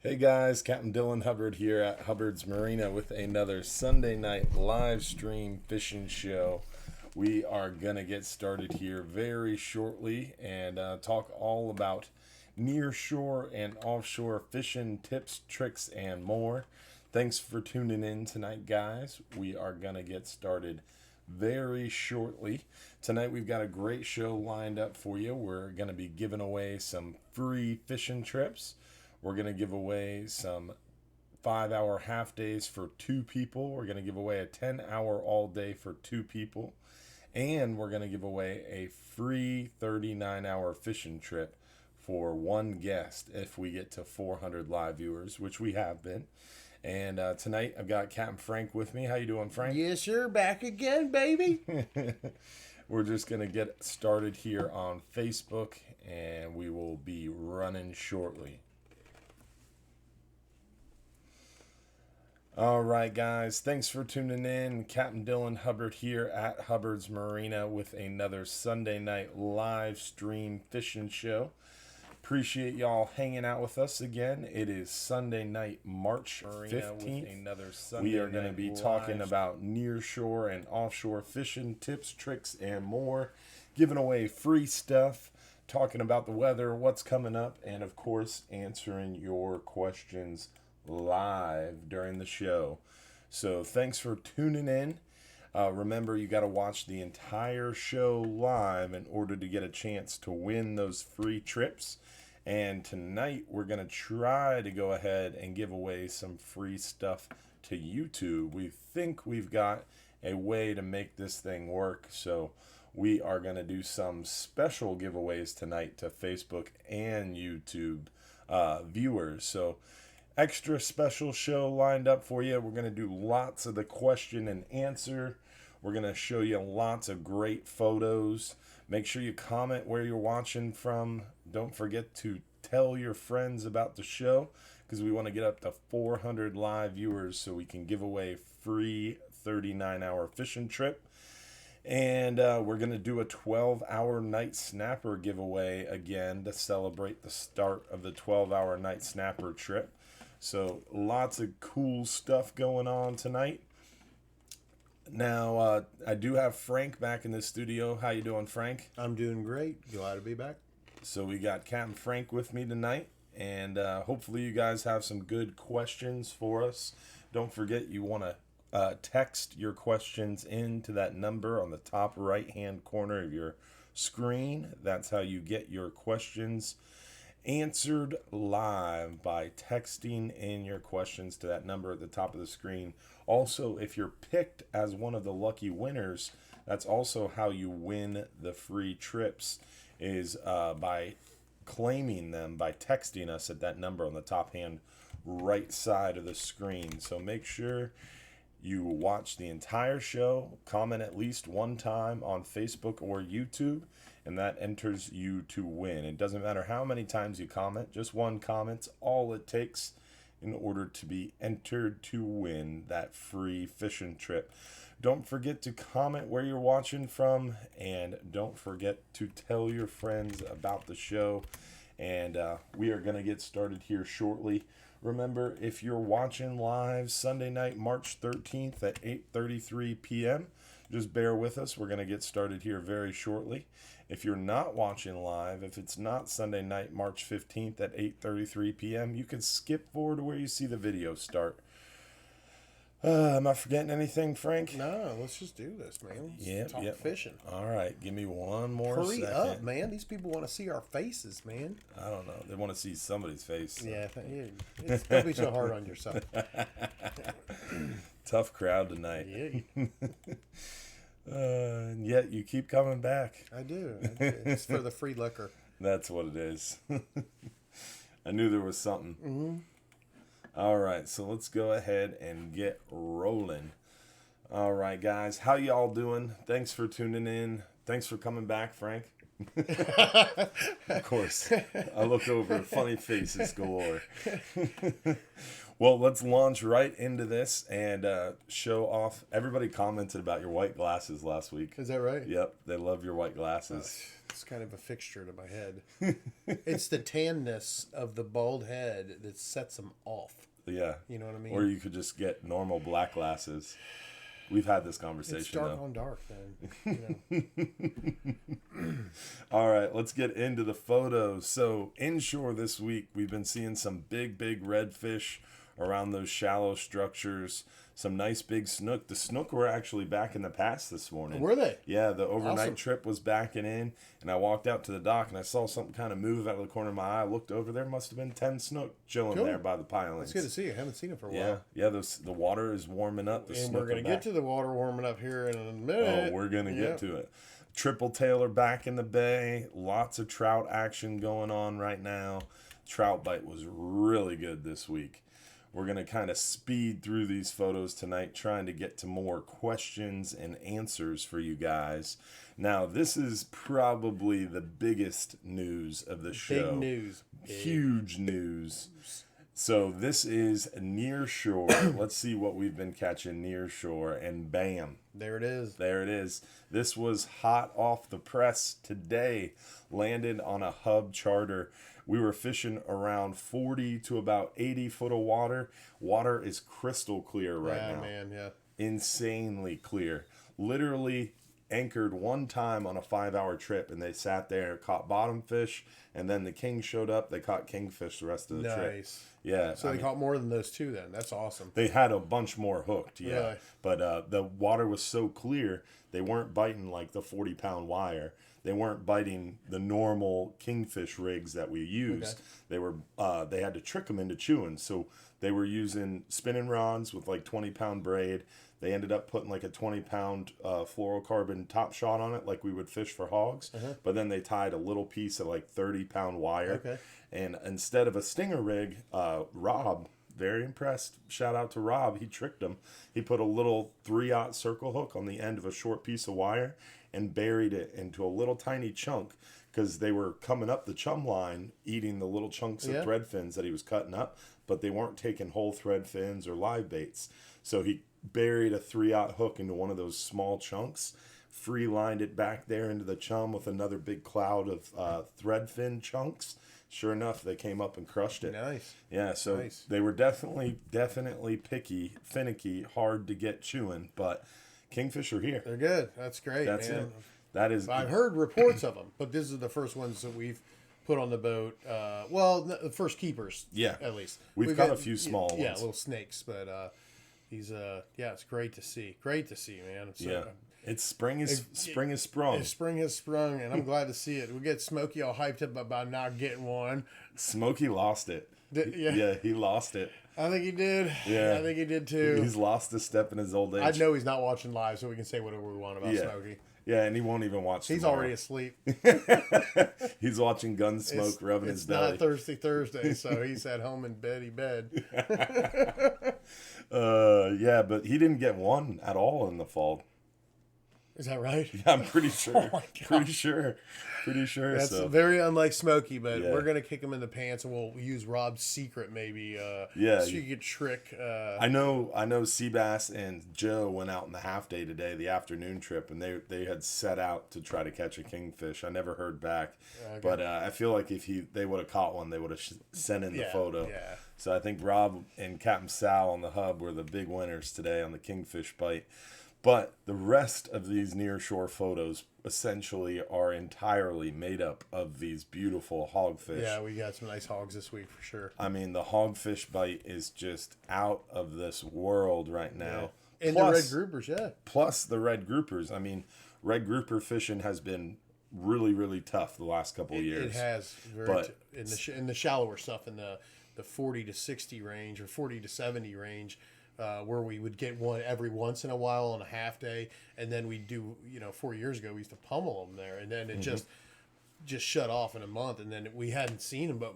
Hey guys, Captain Dylan Hubbard here at Hubbard's Marina with another Sunday night live stream fishing show. We are going to get started here very shortly and talk all about nearshore and offshore fishing tips, tricks, and more. Thanks for tuning in tonight, guys. We are going to get started very shortly. Tonight we've got a great show lined up for you. We're going to be giving away some free fishing trips. We're going to give away some 5-hour half days for 2 people. We're going to give away a 10-hour all day for 2 people. And we're going to give away a free 39-hour fishing trip for 1 guest if we get to 400 live viewers, which we have been. And tonight I've got Captain Frank with me. How you doing, Frank? Yes, sir. Back again, baby. We're just going to get started here on Facebook, and we will be running shortly. All right, guys. Thanks for tuning in. Captain Dylan Hubbard here at Hubbard's Marina with another Sunday night live stream fishing show. Appreciate y'all hanging out with us again. It is Sunday night, March 15th. We are going to be talking about nearshore and offshore fishing tips, tricks, and more. Giving away free stuff, talking about the weather, what's coming up, and of course, answering your questions live during the show. So thanks for tuning in. Remember, you got to watch the entire show live in order to get a chance to win those free trips. And tonight we're going to try to go ahead and give away some free stuff to YouTube. We think we've got a way to make this thing work. So we are going to do some special giveaways tonight to Facebook and YouTube viewers. So extra special show lined up for you. We're going to do lots of the question and answer. We're going to show you lots of great photos. Make sure you comment where you're watching from. Don't forget to tell your friends about the show because we want to get up to 400 live viewers so we can give away free 39-hour fishing trip. And we're going to do a 12-hour night snapper giveaway again to celebrate the start of the 12-hour night snapper trip. So lots of cool stuff going on tonight. Now, I do have Frank back in the studio. How you doing, Frank? I'm doing great. Glad to be back. So we got Captain Frank with me tonight. And hopefully you guys have some good questions for us. Don't forget you want to text your questions into that number on the top right-hand corner of your screen. That's how you get your questions answered live by texting in your questions to that number at the top of the screen. Also, if you're picked as one of the lucky winners, that's also how you win the free trips, is by claiming them by texting us at that number on the top hand right side of the screen. So make sure you watch the entire show, comment at least one time on Facebook or YouTube, and that enters you to win. It doesn't matter how many times you comment, just one comment's all it takes in order to be entered to win that free fishing trip. Don't forget to comment where you're watching from, and don't forget to tell your friends about the show. And we are going to get started here shortly. Remember, if you're watching live Sunday night, March 13th at 8:33 p.m., just bear with us. We're going to get started here very shortly. If you're not watching live, if it's not Sunday night, March 15th at 8:33 p.m., you can skip forward to where you see the video start. Am I forgetting anything, Frank? No, let's just do this, man. Let's talk fishing. All right, give me one more Hurry second. up, man. These people want to see our faces, man. I don't know. They want to see somebody's face. So. Yeah, don't be so hard on yourself. Tough crowd tonight. Yeah. And yet you keep coming back. I do. It's for the free liquor. That's what it is. I knew there was something. Mm-hmm. All right, so let's go ahead and get rolling. All right, guys, how y'all doing? Thanks for tuning in. Thanks for coming back, Frank. Of course, I look over, funny faces galore. Well, let's launch right into this and show off. Everybody commented about your white glasses last week. Is that right? Yep, they love your white glasses. It's kind of a fixture to my head. It's the tanness of the bald head that sets them off. Yeah. You know what I mean? Or you could just get normal black glasses. We've had this conversation. It's dark on dark, man. You know. All right, let's get into the photos. So inshore this week, we've been seeing some big redfish around those shallow structures. Some nice big snook. The snook were actually back in the pass this morning. Were they? Yeah, the overnight Awesome. trip was backing in, and I walked out to the dock, and I saw something kind of move out of the corner of my eye. I looked over there, must have been 10 snook chilling Cool. there by the pilings. It's good to see you. I haven't seen it for a while. Yeah, the water is warming up. The And snook we're going are to get back. to the water warming up here in a minute. Oh, we're going to get to it. Triple tail are back in the bay. Lots of trout action going on right now. Trout bite was really good this week. We're going to kind of speed through these photos tonight, trying to get to more questions and answers for you guys. Now, this is probably the biggest news of the show. Big news. Huge news. So this is near shore. Let's see what we've been catching near shore, and bam. There it is. There it is. This was hot off the press today. Landed on a hub charter. We were fishing around 40 to about 80 foot of water. Water is crystal clear right now. Yeah, man, yeah. Insanely clear. Literally anchored one time on a 5-hour trip, and they sat there, caught bottom fish, and then the king showed up. They caught kingfish the rest of the trip. Nice. Yeah. So they caught more than those two then. That's awesome. They had a bunch more hooked, yeah. Really? But the water was so clear, they weren't biting like the 40-pound wire. They weren't biting the normal kingfish rigs that we use. Okay. They had to trick them into chewing. So they were using spinning rods with like 20-pound braid. They ended up putting like a 20-pound fluorocarbon top shot on it, like we would fish for hogs. Uh-huh. But then they tied a little piece of like 30-pound wire. Okay. And instead of a stinger rig, Rob, very impressed. Shout out to Rob. He tricked them. He put a little 3/0 circle hook on the end of a short piece of wire and buried it into a little tiny chunk, because they were coming up the chum line eating the little chunks of thread fins that he was cutting up, but they weren't taking whole thread fins or live baits. So he buried a 3/0 hook into one of those small chunks, free lined it back there into the chum with another big cloud of thread fin chunks. Sure enough, they came up and crushed it. Nice. Yeah, so nice. They were definitely picky, finicky, hard to get chewing, but kingfish are here. They're good. That's great, That's man. it. That is. I've heard reports of them, but this is the first ones that we've put on the boat. The first keepers. Yeah. At least. We've got a few small ones. Yeah, little snakes, but it's great to see. Great to see, man. It's spring is sprung. Spring has sprung, and I'm glad to see it. We get Smokey all hyped up about not getting one. Smokey lost it. Yeah, he lost it. I think he did. Yeah. I think he did too. He's lost a step in his old age. I know he's not watching live, so we can say whatever we want about Smokey. Yeah, and he won't even watch. He's tomorrow. already asleep. He's watching Gunsmoke rubbing his belly. It's not Thirsty Thursday, so he's at home in bed. Yeah, but he didn't get one at all in the fall. Is that right? Yeah, I'm pretty sure. Oh my God. Pretty sure. That's so. very unlike Smokey, but we're gonna kick him in the pants, and we'll use Rob's secret maybe. So you could trick. I know. Seabass and Joe went out in the half day today, the afternoon trip, and they had set out to try to catch a kingfish. I never heard back, but I feel like if they would have caught one, they would have sent in the photo. Yeah. So I think Rob and Captain Sal on the hub were the big winners today on the kingfish bite. But the rest of these nearshore photos essentially are entirely made up of these beautiful hogfish. Yeah, we got some nice hogs this week for sure. I mean, the hogfish bite is just out of this world right now. Yeah. And the red groupers, Plus the red groupers. I mean, red grouper fishing has been really, really tough the last couple of years. It has. In the shallower stuff, in the 40 to 60 range or 40 to 70 range, where we would get one every once in a while on a half day, and then we do 4 years ago we used to pummel them there, and then it just shut off in a month, and then we hadn't seen them, but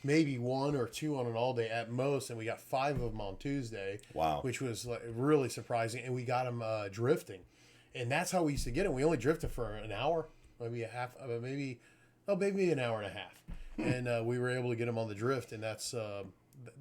maybe one or two on an all day at most, and we got 5 of them on Tuesday. Wow, which was really surprising, and we got them drifting, and that's how we used to get them. We only drifted for an hour, maybe a half, maybe an hour and a half, and we were able to get them on the drift, and that's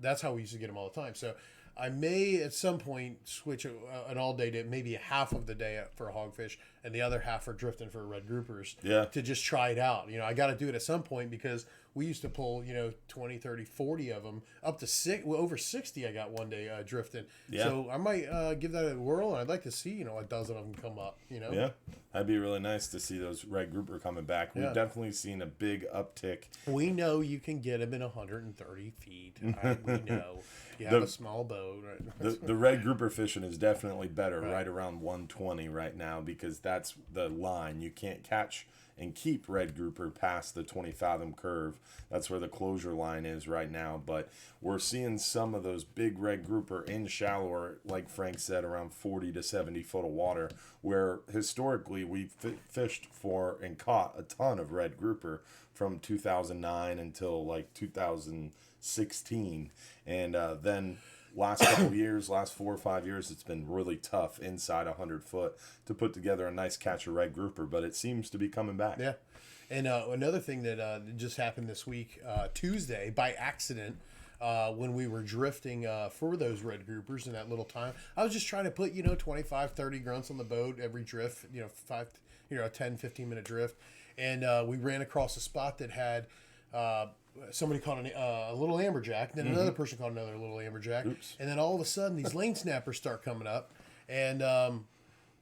that's how we used to get them all the time. So I may at some point switch an all day to maybe half of the day for hogfish and the other half for drifting for red groupers. Yeah. To just try it out. I got to do it at some point because we used to pull 20, 30, 40 of them up to over 60. I got one day drifting. Yeah. So I might give that a whirl, and I'd like to see a dozen of them come up. Yeah, that'd be really nice to see those red grouper coming back. We've definitely seen a big uptick. We know you can get them in 130 feet. We know. You have a small boat. Right? The red grouper fishing is definitely better right around 120 right now, because that's the line. You can't catch and keep red grouper past the 20 fathom curve. That's where the closure line is right now. But we're seeing some of those big red grouper in shallower, like Frank said, around 40 to 70 foot of water, where historically we fished for and caught a ton of red grouper from 2009 until like 2016. And then last couple years, last 4 or 5 years, it's been really tough inside 100 foot to put together a nice catch of red grouper, but it seems to be coming back. Yeah. And another thing that just happened this week, Tuesday, by accident, when we were drifting for those red groupers in that little time, I was just trying to put, 25, 30 grunts on the boat every drift, a 10, 15-minute drift. And we ran across a spot that had somebody caught a little amberjack, then another person caught another little amberjack. Oops. And then all of a sudden, these lane snappers start coming up. And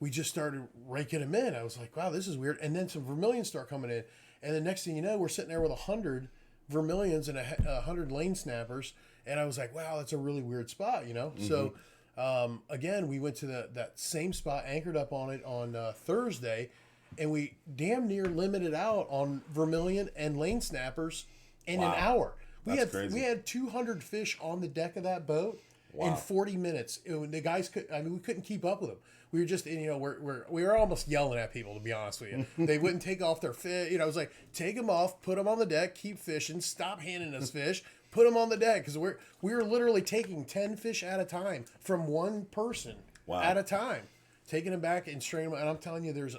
we just started raking them in. I was like, wow, this is weird. And then some vermilions start coming in. And the next thing you know, we're sitting there with 100 vermilions and 100 lane snappers. And I was like, wow, that's a really weird spot, So, again, we went to that same spot, anchored up on it on Thursday, and we damn near limited out on vermilion and lane snappers in an hour. We had 200 fish on the deck of that boat in 40 minutes. The guys we couldn't keep up with them. We were just, we were almost yelling at people, to be honest with you. They wouldn't take off their fish. I was like, take them off, put them on the deck, keep fishing, stop handing us fish, put them on the deck, because we were literally taking 10 fish at a time from one person at a time, taking them back and straining them. And I'm telling you, there's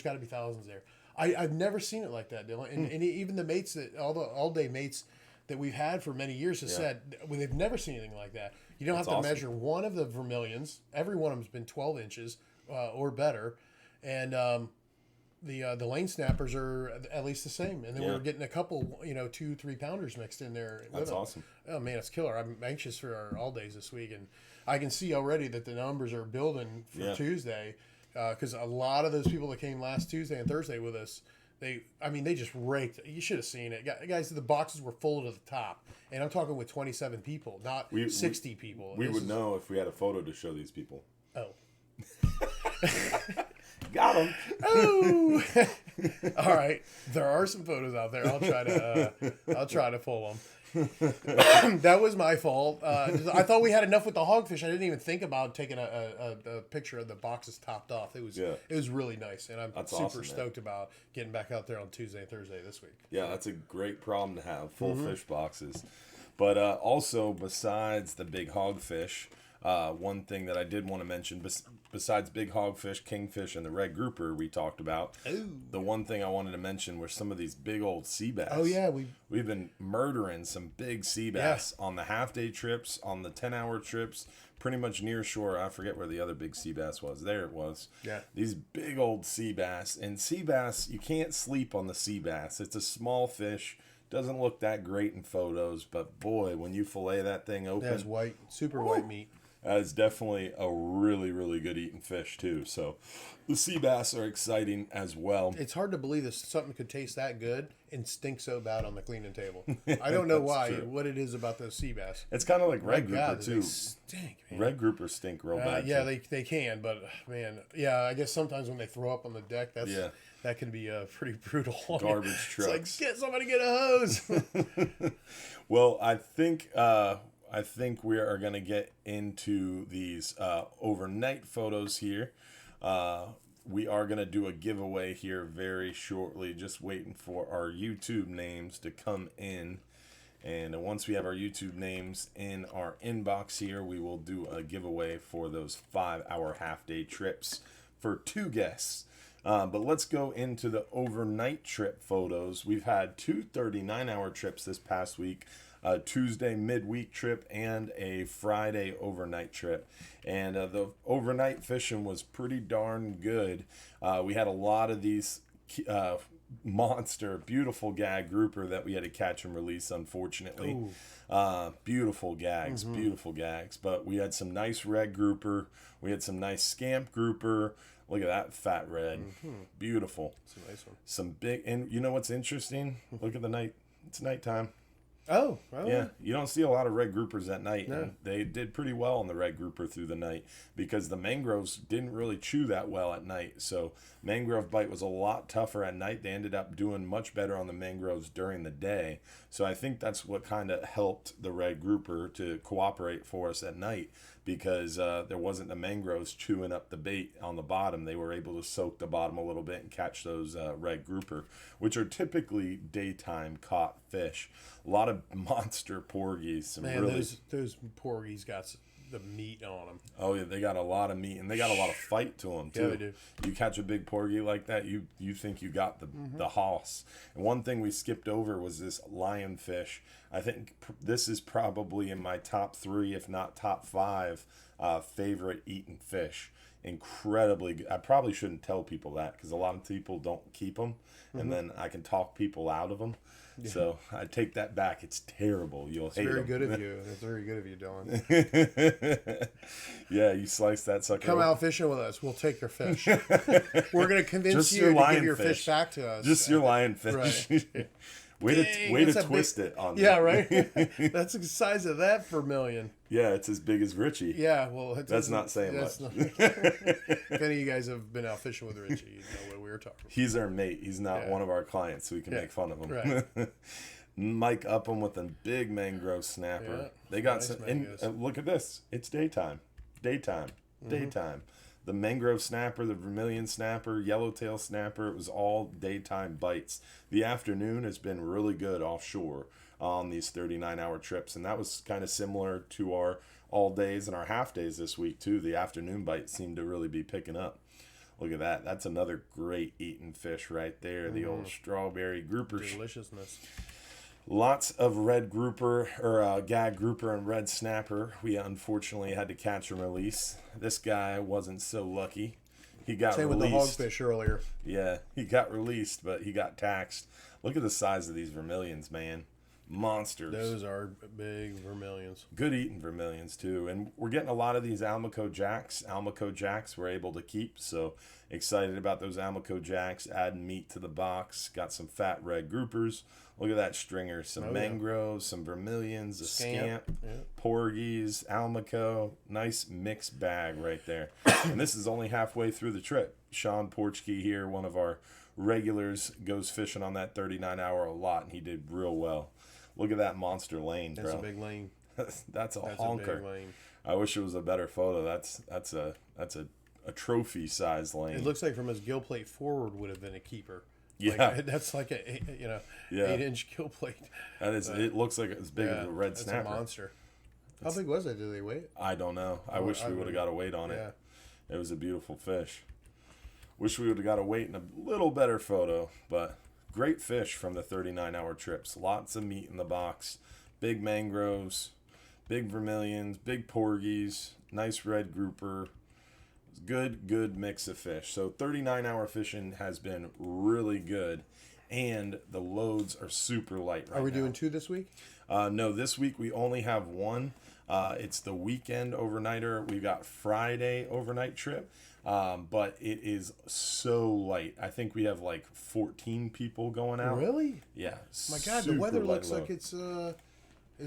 got to be thousands there. I've never seen it like that, Dylan. And even the mates all day mates that we've had for many years have said they've never seen anything like that. You don't have to measure one of the vermilions. Every one of them's been 12 inches or better, and the lane snappers are at least the same. And then we're getting a couple 2-3 pounders mixed in there. That's awesome. Oh man, it's killer. I'm anxious for our all days this week, and I can see already that the numbers are building for Tuesday. Because a lot of those people that came last Tuesday and Thursday with us, they just raked. You should have seen it, guys. The boxes were full to the top, and I'm talking with 27 people, not 60 people. We would know if we had a photo to show these people. Oh, got them. Oh, all right. There are some photos out there. I'll try to pull them. That was my fault. I thought we had enough with the hogfish. I didn't even think about taking a picture of the boxes topped off. It was really nice, and I'm super stoked about getting back out there on Tuesday and Thursday this week. Yeah, that's a great problem to have, full fish boxes. But also, besides the big hogfish, one thing that I did want to mention, besides big hogfish, kingfish, and the red grouper we talked about, the one thing I wanted to mention were some of these big old sea bass. Oh yeah, we've been murdering some big sea bass on the half-day trips, on the 10-hour trips, pretty much near shore. I forget where the other big sea bass was. There it was. Yeah. These big old sea bass. And sea bass, you can't sleep on the sea bass. It's a small fish. Doesn't look that great in photos, but boy, when you fillet that thing open. That's white, super white meat. That is definitely a really, really good eating fish, too. So the sea bass are exciting as well. It's hard to believe that something could taste that good and stink so bad on the cleaning table. I don't know what it is about those sea bass. It's kind of like red grouper, too. They stink, man. Red grouper stink real bad, yeah, they can, but, man, I guess sometimes when they throw up on the deck, that can be pretty brutal. Garbage trucks. It's like, somebody get a hose. Well, I think we are going to get into these overnight photos here. We are going to do a giveaway here very shortly. Just waiting for our YouTube names to come in. And once we have our YouTube names in our inbox here, we will do a giveaway for those 5-hour half-day trips for 2 guests. But let's go into the overnight trip photos. We've had 2 39-hour trips this past week. a Tuesday midweek trip and a Friday overnight trip. And the overnight fishing was pretty darn good. We had a lot of these monster, beautiful gag grouper that we had to catch and release, unfortunately. Beautiful gags, beautiful gags. But we had some nice red grouper. We had some nice scamp grouper. Look at that fat red. Beautiful. It's a nice one. Some big, and you know what's interesting? Look at the night. It's nighttime. Oh, Yeah, you don't see a lot of red groupers at night. No. And they did pretty well on the red grouper through the night because the mangroves didn't really chew that well at night. So mangrove bite was a lot tougher at night. They ended up doing much better on the mangroves during the day. So I think that's what kind of helped the red grouper to cooperate for us at night because there wasn't the mangroves chewing up the bait on the bottom. They were able to soak the bottom a little bit and catch those red grouper, which are typically daytime caught fish. A lot of monster porgies. Some man, really... those porgies got the meat on them. Oh yeah, they got a lot of meat and they got a lot of fight to them too. Yeah, they do. You catch a big porgy like that, you think you got the hoss. And one thing we skipped over was this lionfish. I think this is probably in my top 3, if not top 5, favorite eaten fish. Incredibly good. I probably shouldn't tell people that because a lot of people don't keep them, and then I can talk people out of them. Yeah. So I take that back. It's terrible. You'll hate them. Very good of you. That's very good of you, Dylan. Yeah, you slice that sucker. Come out fishing with us. We'll take your fish. We're going to convince you to give your fish back to us. Just your lionfish. Right. way to twist it on Yeah, me. right? That's the size of that vermilion. Yeah, it's as big as Richie. Yeah, well... That's not saying much. If any of you guys have been out fishing with Richie, you know what we were talking about. He's our mate. He's not one of our clients, so we can make fun of him. Right. Mike Upham with a big mangrove snapper. Yeah, they got nice some... mangoes. And look at this. It's daytime. Daytime. The mangrove snapper, the vermilion snapper, yellowtail snapper, it was all daytime bites. The afternoon has been really good offshore on these 39-hour trips, and that was kind of similar to our all days and our half days this week too. The afternoon bites seemed to really be picking up. Look at that. That's another great eating fish right there. The old strawberry grouper. Deliciousness. Lots of red grouper or gag grouper and red snapper. We unfortunately had to catch and release. This guy wasn't so lucky. He got Same released. with the hogfish earlier. Yeah, he got released, but he got taxed. Look at the size of these vermilions, man. Monsters. Those are big vermilions. Good eating vermilions too, and we're getting a lot of these Almaco jacks. Almaco jacks we're able to keep, so excited about those Almaco jacks. Adding meat to the box. Got some fat red groupers. Look at that stringer. Some mangroves, some vermilions, a scamp, porgies, Almaco. Nice mixed bag right there. And this is only halfway through the trip. Sean Porchkey here, one of our regulars, goes fishing on that 39-hour a lot, and he did real well. Look at that monster lane, bro. That's a big lane. That's a honker. A big lane. I wish it was a better photo. That's a trophy size lane. It looks like from his gill plate forward would have been a keeper. Yeah, like, that's like a 8-inch gill plate. That is. It looks like it's big as a red snapper. It's a monster. How big was it? Did they weigh? I don't know. I wish we would have got a weight on it. It was a beautiful fish. Wish we would have got a weight and a little better photo, but great fish from the 39-hour trips. Lots of meat in the box. Big mangroves, big vermilions, big porgies, nice red grouper. Good mix of fish. So 39-hour fishing has been really good, and the loads are super light right now. Are we doing 2 this week? No, this week we only have 1. It's the weekend overnighter. We've got Friday overnight trip, but it is so light. I think we have like 14 people going out. Really? Yeah. My God, the weather looks like it's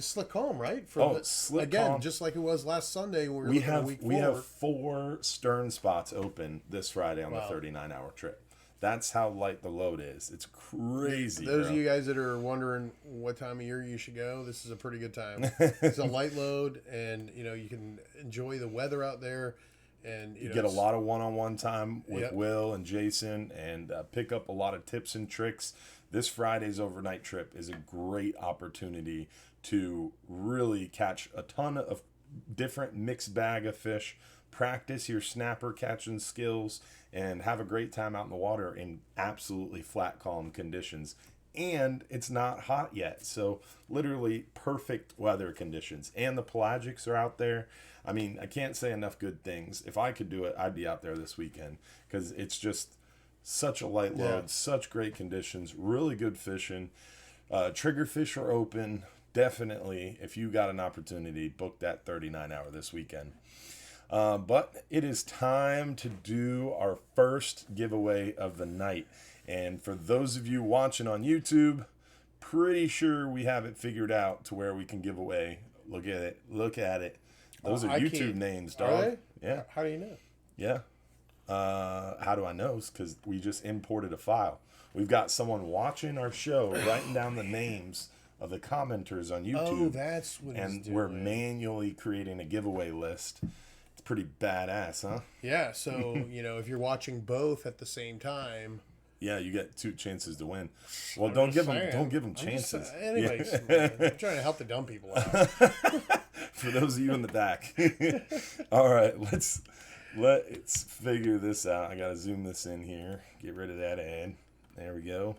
slick calm, right? Slick again, calm. just like it was last Sunday. We have 4 stern spots open this Friday on the 39-hour trip. That's how light the load is. It's crazy. Those of you guys that are wondering what time of year you should go, this is a pretty good time. It's a light load, and you can enjoy the weather out there, and you get a lot of one-on-one time with Will and Jason, and pick up a lot of tips and tricks. This Friday's overnight trip is a great opportunity to really catch a ton of different mixed bag of fish, practice your snapper catching skills, and have a great time out in the water in absolutely flat, calm conditions and it's not hot yet. So literally perfect weather conditions. And the pelagics are out there. I mean, I can't say enough good things. If I could do it, I'd be out there this weekend because it's just such a light load, such great conditions, really good fishing. Triggerfish are open. Definitely, if you got an opportunity, book that 39-hour this weekend. But it is time to do our first giveaway of the night. And for those of you watching on YouTube, pretty sure we have it figured out to where we can give away. Look at it. Look at it. Those are YouTube names, dog. Are they? Yeah. How do you know? Yeah. How do I know? It's because we just imported a file. We've got someone watching our show, writing down the names of the commenters on YouTube. Oh, that's what he's doing. And we're manually creating a giveaway list. It's pretty badass, huh? Yeah, so, if you're watching both at the same time... Yeah, you get 2 chances to win. Well, don't give them chances. Anyways, man, I'm trying to help the dumb people out. For those of you in the back. All right, let's figure this out. I got to zoom this in here. Get rid of that ad. There we go.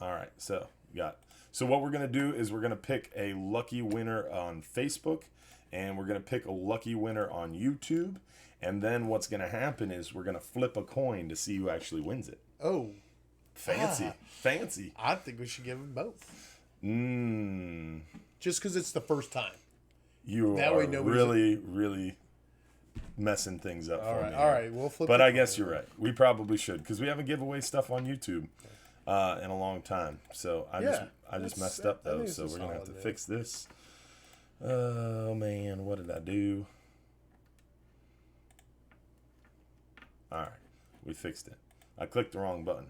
All right, so what we're going to do is we're going to pick a lucky winner on Facebook, and we're going to pick a lucky winner on YouTube. And then what's going to happen is we're going to flip a coin to see who actually wins it. Oh. Fancy. Fancy. I think we should give them both. Just because it's the first time. You are really messing things up for me. All right, we'll flip But I guess you're right. We probably should because we haven't given away stuff on YouTube in a long time. So I just messed up, though. So we're going to have to fix this. Oh, man. What did I do? All right, we fixed it. I clicked the wrong button.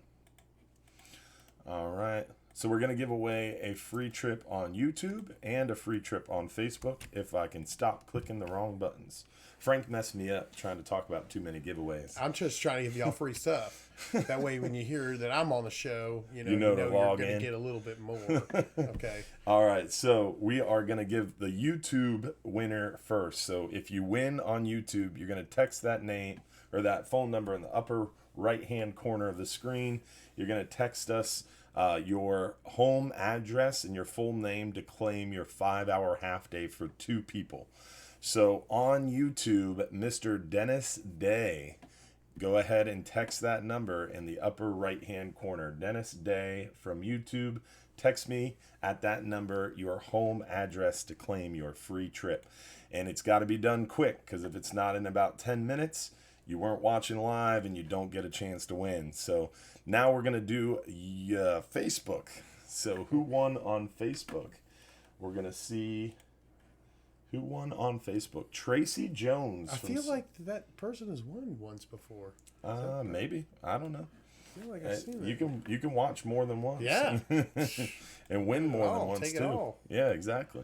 All right, so we're going to give away a free trip on YouTube and a free trip on Facebook if I can stop clicking the wrong buttons. Frank messed me up trying to talk about too many giveaways. I'm just trying to give y'all free stuff. That way when you hear that I'm on the show, you know to you're log going in. to get a little bit more. Okay. All right, so we are going to give the YouTube winner first. So if you win on YouTube, you're going to text that name or that phone number in the upper right-hand corner of the screen. You're going to text us your home address and your full name to claim your 5-hour half day for 2 people. So on YouTube, Mr. Dennis Day, go ahead and text that number in the upper right-hand corner. Dennis Day from YouTube. Text me at that number your home address to claim your free trip. And it's got to be done quick because if it's not in about 10 minutes, you weren't watching live and you don't get a chance to win. So now we're going to do Facebook. So who won on Facebook? We're going to see who won on Facebook. Tracy Jones. I feel like that person has won once before. Maybe. I don't know. I feel like I've seen that. You can watch more than once. Yeah. And win more than once, take too. it all. Yeah, exactly.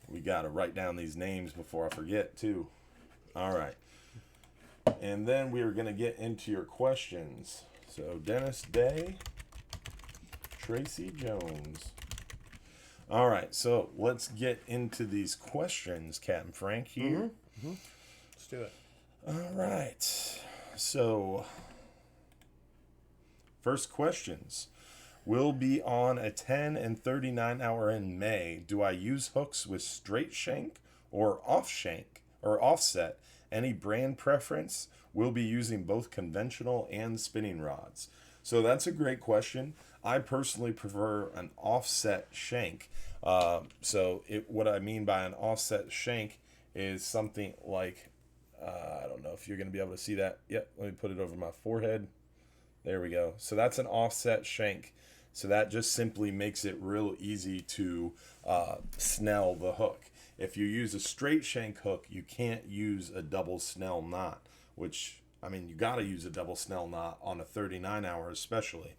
We got to write down these names before I forget, too. All right. And then we are going to get into your questions. So, Dennis Day, Tracy Jones. All right, so let's get into these questions, Captain Frank, here. Let's do it. All right. So, first questions. Will be on a 10 and 39 hour in May. Do I use hooks with straight shank or off shank or offset? Any brand preference? We'll be using both conventional and spinning rods. So that's a great question. I personally prefer an offset shank. What I mean by an offset shank is something like, I don't know if you're going to be able to see that. Yep, let me put it over my forehead. There we go. So that's an offset shank. So that just simply makes it real easy to snell the hook. If you use a straight shank hook, you can't use a double snell knot, which, I mean, you got to use a double snell knot on a 39 hour, especially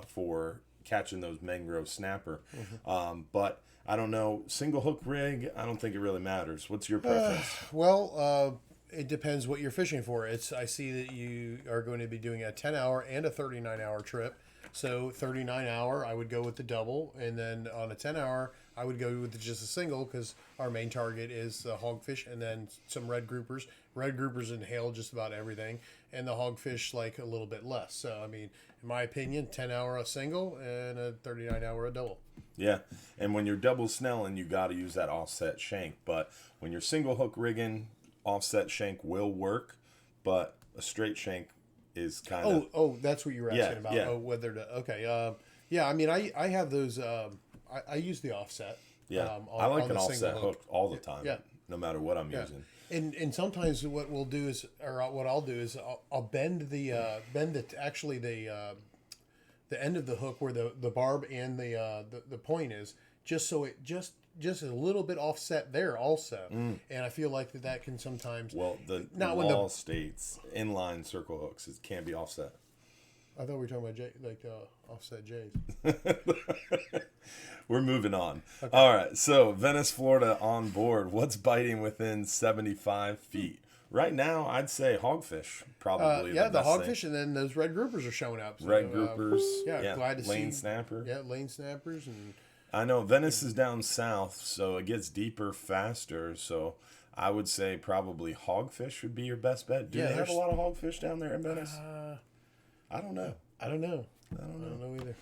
for catching those mangrove snapper. But I don't know, single hook rig, I don't think it really matters. What's your preference? It depends what you're fishing for. I see that you are going to be doing a 10 hour and a 39 hour trip. So 39 hour, I would go with the double. And then on a 10 hour, I would go with just a single because our main target is the hogfish and then some red groupers. Red groupers inhale just about everything, and the hogfish like a little bit less. So, I mean, in my opinion, 10-hour a single and a 39-hour a double. Yeah, and when you're double snelling, you got to use that offset shank. But when you're single hook rigging, offset shank will work, but a straight shank is kind of... Oh, that's what you were asking about. Yeah. Oh, whether to... Okay. Yeah, I mean, I have those... I use the offset. Yeah, I like an offset hook all the time. Yeah. No matter what I'm using. And sometimes what we'll do is, or what I'll do is, I'll bend the end of the hook where the barb and the point is, just so it just a little bit offset there also. And I feel like that can sometimes... Well, the law states inline circle hooks, it can't be offset. I thought we were talking about offset J's. We're moving on. Okay. All right. So Venice, Florida on board. What's biting within 75 feet? Right now, I'd say hogfish probably. The hogfish, and then those red groupers are showing up. So, red groupers. Glad to see. Lane snapper. Yeah, lane snappers. And I know Venice is down south, so it gets deeper faster. So I would say probably hogfish would be your best bet. Do they have a lot of hogfish down there in Venice? I don't know. I don't know either.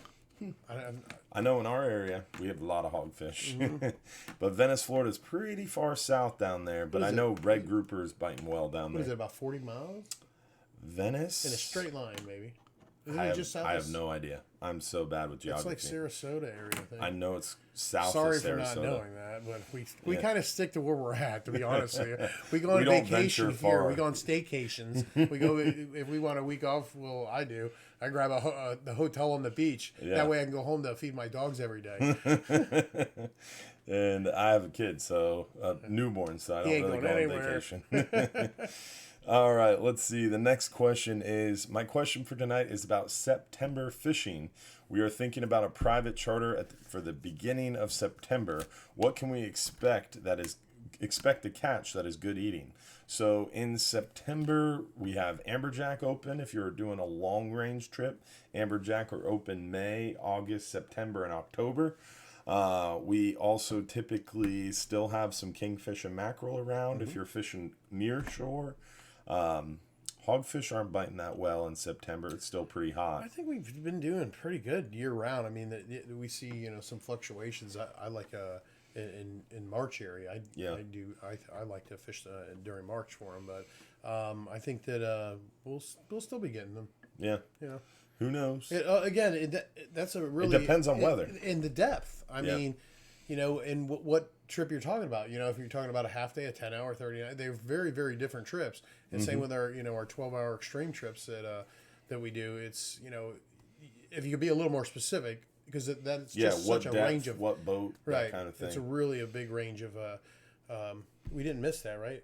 I know in our area we have a lot of hogfish, but Venice, Florida is pretty far south down there. But I know red grouper is biting well down there. What is it, about 40 miles? Venice? In a straight line, maybe. I have no idea. I'm so bad with geography. It's like Sarasota area, I think. I know it's south Sorry of Sarasota. for not knowing that, but we kind of stick to where we're at, to be honest with you. We go on vacation here. We go on staycations. We go, if we want a week off, well, I do. I grab the hotel on the beach. Yeah. That way I can go home to feed my dogs every day. And I have a kid, so a newborn, so I don't really go on vacation. All right, let's see. The next question is, my question for tonight is about September fishing. We are thinking about a private charter for the beginning of September. What can we expect to catch that is good eating? So in September, we have amberjack open if you're doing a long range trip. Amberjack are open May, August, September, and October. We also typically still have some kingfish and mackerel around if you're fishing near shore. Hogfish aren't biting that well in September. It's still pretty hot. I think we've been doing pretty good year round. I mean, we see some fluctuations. I like in March area. I like to fish during March for them, but I think that we'll still be getting them. Yeah. Who knows? That's a really... It depends on weather. And the depth. I mean, and what trip you're talking about. If you're talking about a half day, a 10-hour, 39, they're very, very different trips. And same with our 12-hour extreme trips that we do. It's, if you could be a little more specific, because that's just such a range of... what boat, that kind of thing. It's a big range of... we didn't miss that, right?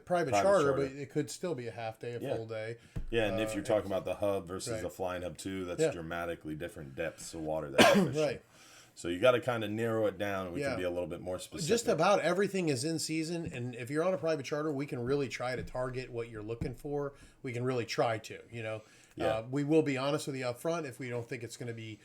Private charter, but it could still be a half day, a full day. Yeah, and if you're talking about the hub versus the flying hub too, that's dramatically different depths of water that you're fishing. Right. So you got to kind of narrow it down, and we can be a little bit more specific. Just about everything is in season, and if you're on a private charter, we can really try to target what you're looking for. We can really try to, we will be honest with you up front if we don't think it's going to be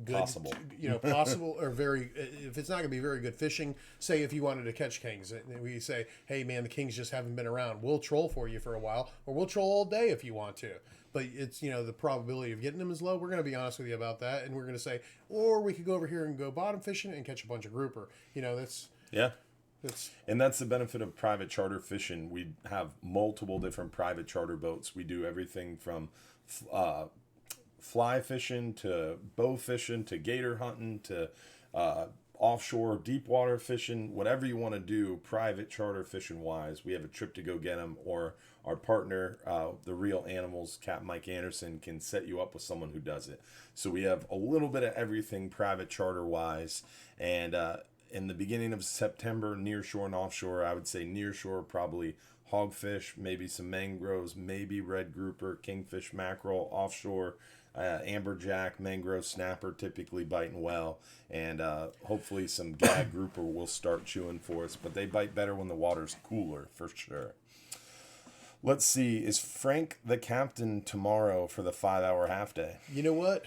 good, possible or very. If it's not going to be very good fishing, say if you wanted to catch kings, we say, hey man, the kings just haven't been around. We'll troll for you for a while, or we'll troll all day if you want to. But it's the probability of getting them is low. We're going to be honest with you about that, and we're going to say, or we could go over here and go bottom fishing and catch a bunch of grouper. That's and that's the benefit of private charter fishing. We have multiple different private charter boats. We do everything from fly fishing to bow fishing to gator hunting to offshore deep water fishing, whatever you want to do private charter fishing wise. We have a trip to go get them, or our partner, the Real Animals, Captain Mike Anderson, can set you up with someone who does it. So we have a little bit of everything private charter wise. And in the beginning of September, near shore and offshore, I would say near shore probably hogfish, maybe some mangroves, maybe red grouper, kingfish, mackerel. Offshore, amberjack, mangrove snapper, typically biting well, and hopefully some gag grouper will start chewing for us, but they bite better when the water's cooler, for sure. Let's see, is Frank the captain tomorrow for the 5-hour half day? You know what?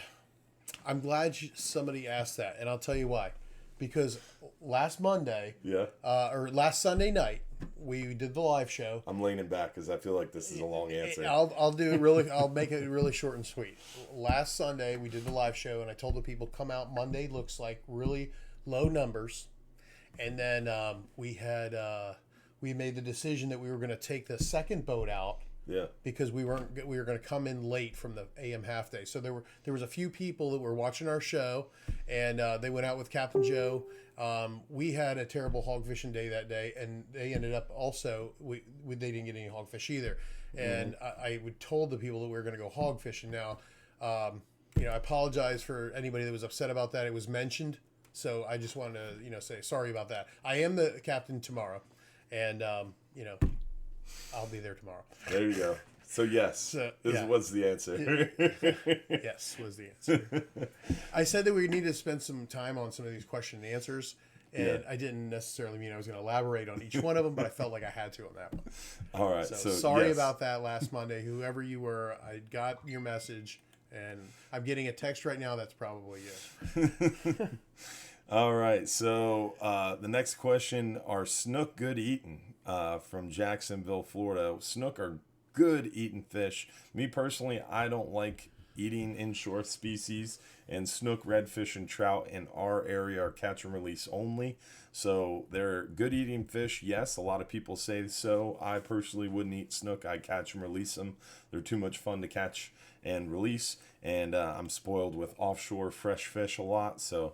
I'm glad somebody asked that, and I'll tell you why. because last Monday, Yeah. or last Sunday night, we did the live show. I'm leaning back because I feel like this is a long answer. I'll do it really. I'll make it really short and sweet. Last Sunday we did the live show, and I told the people come out. Monday looks like really low numbers, and then we made the decision that we were going to take the second boat out. Yeah. Because we were going to come in late from the AM half day. So there was a few people that were watching our show, and they went out with Captain Joe. We had a terrible hog fishing day that day, and they ended up also they didn't get any hog fish either. And I would told the people that we were going to go hog fishing. Now, I apologize for anybody that was upset about that. It was mentioned, so I just wanted to say sorry about that. I am the captain tomorrow, and I'll be there tomorrow. There you go. So yes, was the answer. Yes, was the answer. I said that we need to spend some time on some of these question and answers, and I didn't necessarily mean I was going to elaborate on each one of them, but I felt like I had to on that one. All right. So sorry about that last Monday, whoever you were. I got your message, and I'm getting a text right now. That's probably you. All right. So the next question: are snook good eating? From Jacksonville, Florida. Snook are good eating fish. Me personally, I don't like eating inshore species, and snook, redfish, and trout in our area are catch and release only. So they're good eating fish. Yes, a lot of people say so. I personally wouldn't eat snook. I catch and release them. They're too much fun to catch and release, and I'm spoiled with offshore fresh fish a lot. So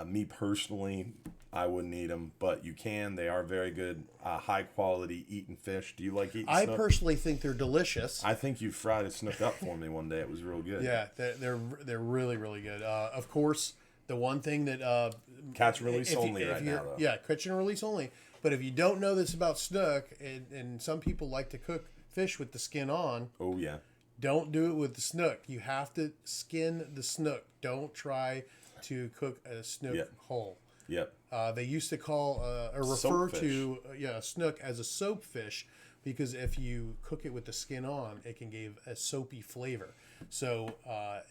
me personally, I wouldn't eat them, but you can. They are very good, high quality eating fish. Do you like eating snook? I personally think they're delicious. I think you fried a snook up for me one day. It was real good. Yeah, they're really, really good. Of course, the one thing that catch and release only right now, though. Yeah, catch and release only. But if you don't know this about snook, and some people like to cook fish with the skin on. Oh yeah. Don't do it with the snook. You have to skin the snook. Don't try to cook a snook whole. Yep. They used to call or refer to a snook as a soap fish because if you cook it with the skin on, it can give a soapy flavor. So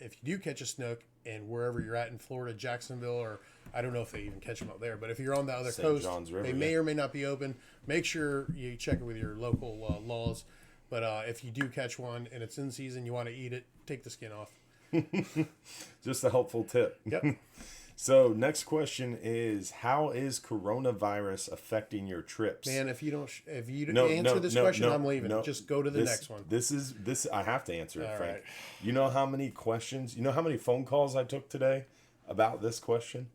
if you do catch a snook, and wherever you're at in Florida, Jacksonville, or I don't know if they even catch them out there, but if you're on the other coast, John's River, they may or may not be open. Make sure you check it with your local laws. But if you do catch one and it's in season, you want to eat it, take the skin off. Just a helpful tip. Yep. So next question is, how is coronavirus affecting your trips? Man, if you answer this question, I'm leaving. Just go to the next one. This I have to answer it, All Frank. right. You know how many questions, you know how many phone calls I took today about this question,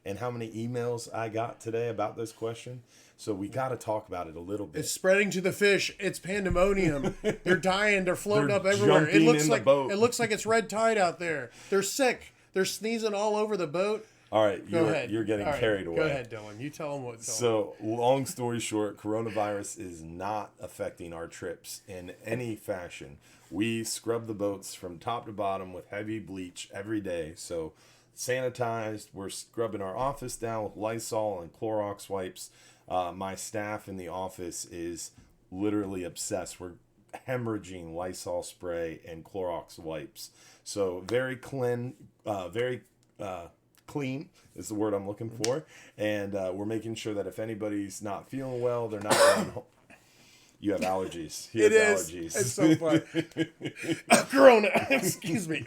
and how many emails I got today about this question? So we got to talk about it a little bit. It's spreading to the fish. It's pandemonium. They're dying. They're floating They're up everywhere. jumping in the boat. It looks like it's red tide out there. They're sick. They're sneezing all over the boat. All right, ahead. You're getting carried away. Go ahead, Dylan. You tell them what. So, long story short, coronavirus is not affecting our trips in any fashion. We scrub the boats from top to bottom with heavy bleach every day. So, sanitized. We're scrubbing our office down with Lysol and Clorox wipes. My staff in the office is literally obsessed. We're hemorrhaging Lysol spray and Clorox wipes. So, very clean is the word I'm looking for, and we're making sure that if anybody's not feeling well, they're not going home. You have allergies. He has allergies. It's so fun. Corona. Excuse me.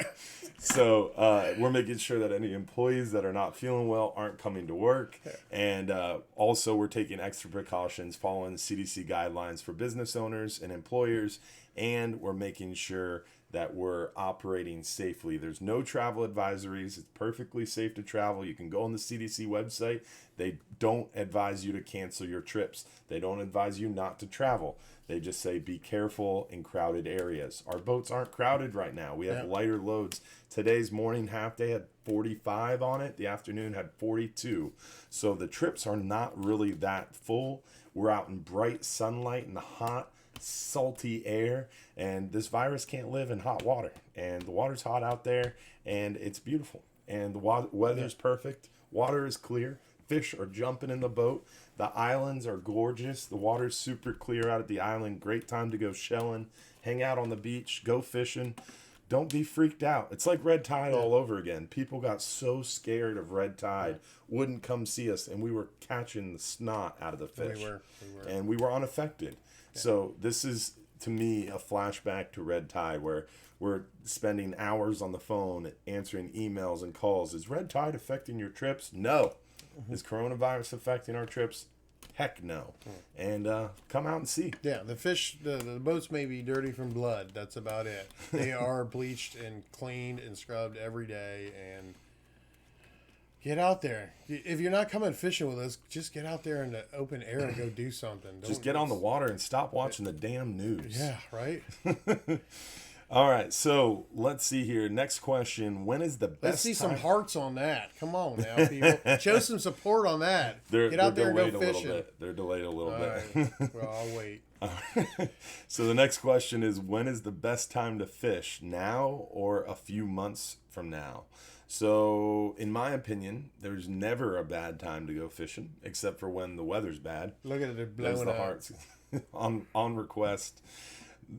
So we're making sure that any employees that are not feeling well aren't coming to work, and also we're taking extra precautions following the CDC guidelines for business owners and employers, and we're making sure that we're operating safely. There's no travel advisories. It's perfectly safe to travel. You can go on the CDC website. They don't advise you to cancel your trips. They don't advise you not to travel. They just say be careful in crowded areas. Our boats aren't crowded right now. We have lighter loads. Today's morning half day had 45 on it. The afternoon had 42. So the trips are not really that full. We're out in bright sunlight in the hot, salty air, and this virus can't live in hot water, and the water's hot out there, and it's beautiful, and the weather's perfect. Water is clear. Fish are jumping in the boat. The islands are gorgeous. The water's super clear out at the island. Great time to go shelling, hang out on the beach, go fishing. don't be freaked out. It's like red tide all over again. People got so scared of red tide, wouldn't come see us, and we were catching the snot out of the fish. We were. And we were unaffected. Yeah. So this is, to me, a flashback to red tide, where we're spending hours on the phone answering emails and calls. Is red tide affecting your trips? No. Is coronavirus affecting our trips? Heck no. And come out and see. Yeah, the fish, the boats may be dirty from blood. That's about it. They are bleached and cleaned and scrubbed every day. And get out there. If you're not coming fishing with us, just get out there in the open air and go do something. Just get on the water and stop watching the damn news. Yeah, right? All right, so let's see here. Next question. When is the best Let's see time? some hearts on that. Come on now, people. Show some support on that. Get out there and go fishing. They're delayed a little bit. Right. Well, I'll wait. So the next question is, when is the best time to fish? Now or a few months from now? So, in my opinion, there's never a bad time to go fishing, except for when the weather's bad. Look at it There's blowing the up. hearts on request.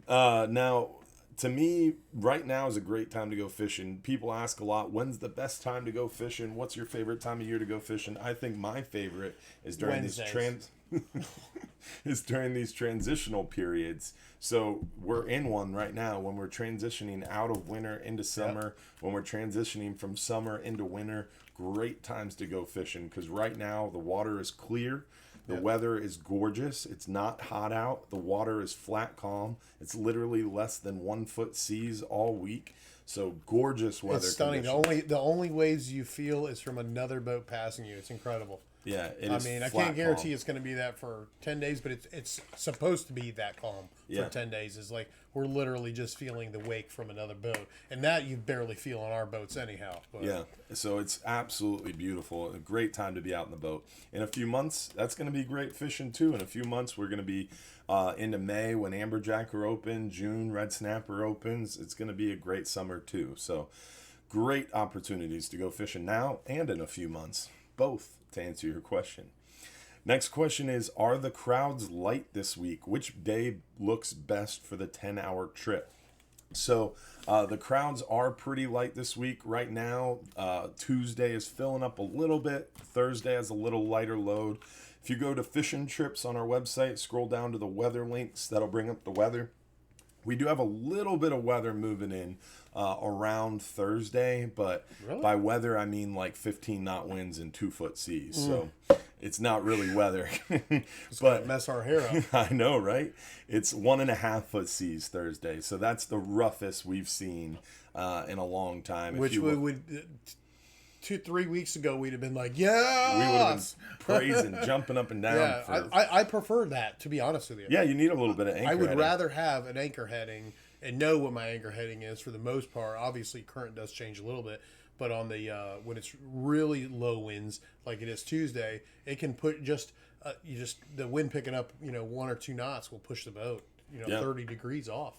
Now, to me, right now is a great time to go fishing. People ask a lot, when's the best time to go fishing? What's your favorite time of year to go fishing? I think my favorite is during these transitional periods. So we're in one right now when we're transitioning out of winter into summer, when we're transitioning from summer into winter. Great times to go fishing, because right now the water is clear. The weather is gorgeous. It's not hot out. The water is flat calm. It's literally less than 1 foot seas all week. So gorgeous weather. It's stunning. Conditions. The only waves you feel is from another boat passing you. It's incredible. Yeah, it I is. mean, I flat can't guarantee calm. it's going to be that for 10 days, but it's supposed to be that calm for 10 days. It's like we're literally just feeling the wake from another boat. And that you barely feel on our boats anyhow. But. Yeah, so it's absolutely beautiful. A great time to be out in the boat. In a few months, that's going to be great fishing too. In a few months, we're going to be into May when amberjack are open, June red snapper opens. It's going to be a great summer too. So great opportunities to go fishing now and in a few months, both, to answer your question. Next question is, are the crowds light this week? Which day looks best for the 10-hour trip? So the crowds are pretty light this week. Right now, Tuesday is filling up a little bit. Thursday has a little lighter load. If you go to Fishing Trips on our website, scroll down to the weather links. That'll bring up the weather. We do have a little bit of weather moving in around Thursday, but by weather, I mean like 15 knot winds and 2 foot seas. So it's not really weather. But mess our hair up. I know, right? It's 1.5 foot seas Thursday. So that's the roughest we've seen in a long time. Which we would 2-3 weeks ago we'd have been like, yeah, we would have been praising, jumping up and down. Yeah, I prefer that, to be honest with you. Yeah, you need a little bit of anchor I would heading. rather have an anchor heading and know what my anchor heading is for the most part. Obviously, current does change a little bit, but on the when it's really low winds like it is Tuesday, it can put the wind picking up 1 or 2 knots will push the boat 30 degrees off.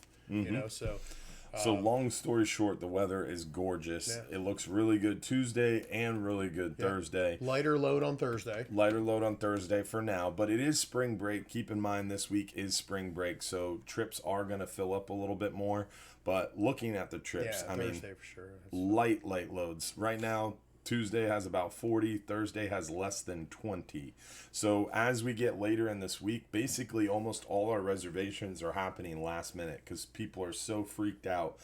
So long story short, the weather is gorgeous. Yeah. It looks really good Tuesday and really good Thursday. Lighter load on Thursday. Lighter load on Thursday for now, but it is spring break. Keep in mind this week is spring break, so trips are going to fill up a little bit more. But looking at the trips, I mean, Thursday for sure. light loads. Right now, Tuesday has about 40. Thursday has less than 20. So as we get later in this week, basically almost all our reservations are happening last minute because people are so freaked out,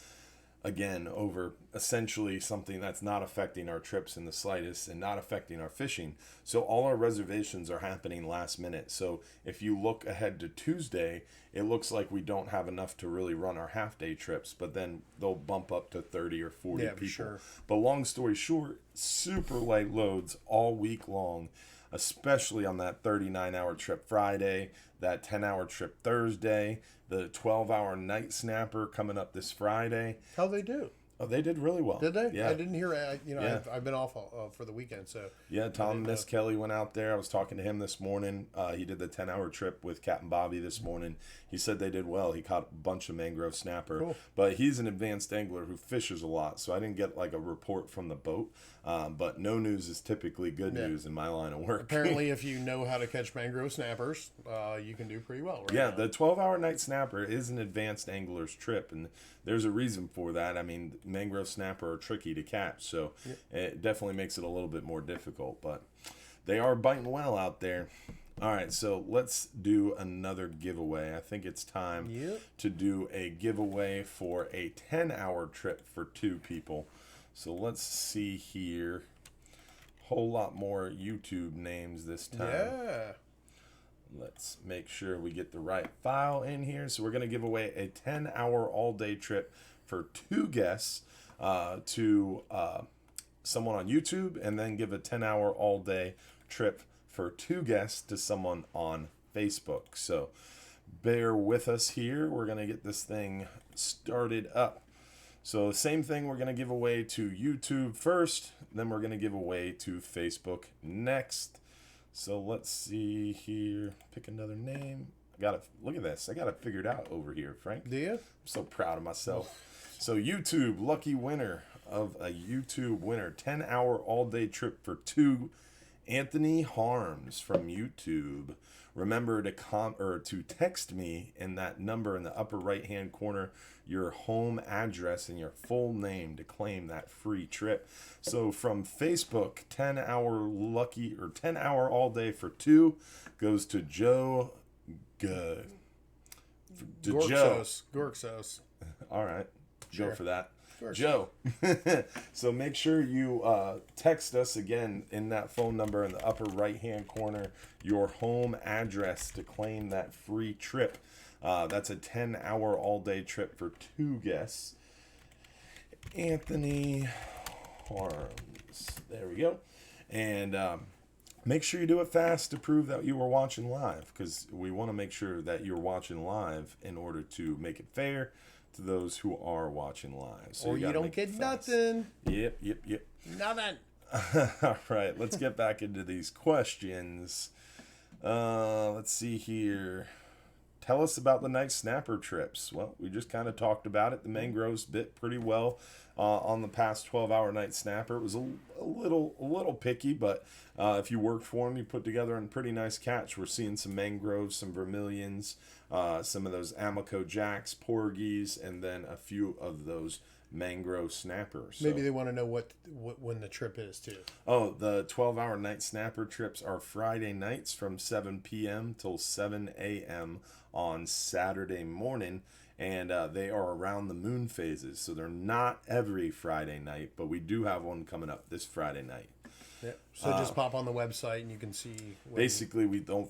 again, over essentially something that's not affecting our trips in the slightest and not affecting our fishing. So all our reservations are happening last minute. So if you look ahead to Tuesday, it looks like we don't have enough to really run our half-day trips, but then they'll bump up to 30 or 40 people. Sure. But long story short, super light loads all week long, especially on that 39-hour trip Friday, that 10-hour trip Thursday, the 12-hour night snapper coming up this Friday. How they do? Oh, they did really well. Did they? Yeah. I didn't hear. Yeah. I've been off for the weekend, so Yeah, Tom Miss Kelly went out there. I was talking to him this morning. He did the 10-hour trip with Captain Bobby this morning. He said they did well. He caught a bunch of mangrove snapper. Cool. But he's an advanced angler who fishes a lot, so I didn't get like a report from the boat. But no news is typically good news in my line of work. Apparently, if you know how to catch mangrove snappers, you can do pretty well. Right Yeah, now. the 12-hour night snapper is an advanced angler's trip, and there's a reason for that. I mean, mangrove snapper are tricky to catch, so it definitely makes it a little bit more difficult, but they are biting well out there. All right, so let's do another giveaway. I think it's time to do a giveaway for a 10-hour trip for 2 people. So let's see here. Whole lot more YouTube names this time. Yeah. Let's make sure we get the right file in here. So we're going to give away a 10-hour all-day trip for 2 guests to someone on YouTube, and then give a 10-hour all-day trip for 2 guests to someone on Facebook. So bear with us here. We're going to get this thing started up. So same thing, we're going to give away to YouTube first, then we're going to give away to Facebook next. So let's see here. Pick another name. Look at this. I got it figured out over here, Frank. Do you? I'm so proud of myself. So YouTube, lucky winner of a YouTube winner. 10-hour all-day trip for 2. Anthony Harms from YouTube. Remember to text me in that number in the upper right-hand corner your home address and your full name to claim that free trip. So from Facebook, 10-hour all day for 2 goes to Joe. Gorksos. All right, Joe for that. Joe. So make sure you text us again in that phone number in the upper right-hand corner your home address to claim that free trip. That's a 10-hour all-day trip for 2 guests. Anthony Harms. There we go. And make sure you do it fast to prove that you were watching live, because we want to make sure that you're watching live in order to make it fair to those who are watching live. So or you don't get nothing. Yep. Nothing. All right, let's get back into these questions. Let's see here. Tell us about the night snapper trips. Well, we just kind of talked about it. The mangroves bit pretty well on the past 12-hour night snapper. It was a little picky, but if you worked for them, you put together a pretty nice catch. We're seeing some mangroves, some vermilions, some of those Amico jacks, porgies, and then a few of those mangrove snappers. Maybe they want to know what when the trip is too. Oh, the 12-hour night snapper trips are Friday nights from 7 p.m. till 7 a.m. on Saturday morning, and they are around the moon phases, so they're not every Friday night, but we do have one coming up this Friday night. Yeah. So just pop on the website and you can see. Basically,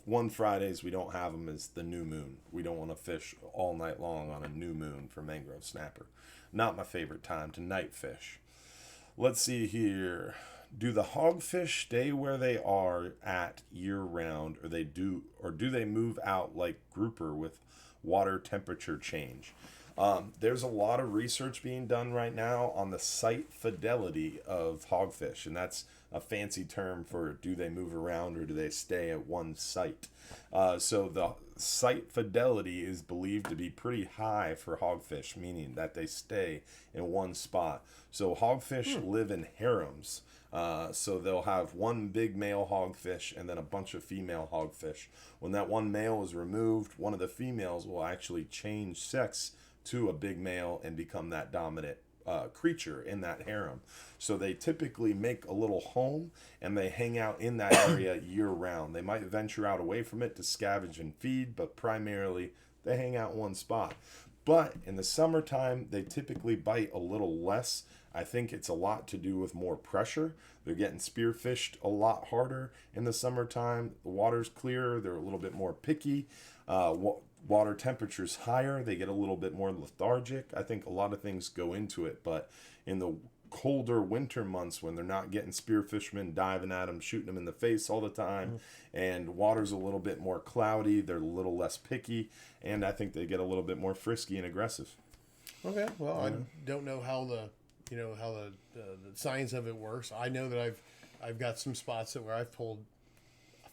one Fridays we don't have them is the new moon. We don't want to fish all night long on a new moon for mangrove snapper. Not my favorite time to night fish. Let's see here. Do the hogfish stay where they are at year round, or do they move out like grouper with water temperature change? There's a lot of research being done right now on the site fidelity of hogfish, and that's a fancy term for do they move around or do they stay at one site. So the site fidelity is believed to be pretty high for hogfish, meaning that they stay in one spot. So hogfish live in harems. So they'll have one big male hogfish and then a bunch of female hogfish. When that one male is removed, one of the females will actually change sex to a big male and become that dominant creature in that harem. So they typically make a little home and they hang out in that area year round. They might venture out away from it to scavenge and feed, but primarily they hang out in one spot. But in the summertime, they typically bite a little less. I think it's a lot to do with more pressure. They're getting spearfished a lot harder in the summertime. The water's clearer. They're a little bit more picky. Water temperature's higher. They get a little bit more lethargic. I think a lot of things go into it. But in the colder winter months, when they're not getting spearfishermen diving at them, shooting them in the face all the time, and water's a little bit more cloudy, they're a little less picky, and I think they get a little bit more frisky and aggressive. Okay, well, I don't know how how the science of it works. I know that I've got some spots where I've pulled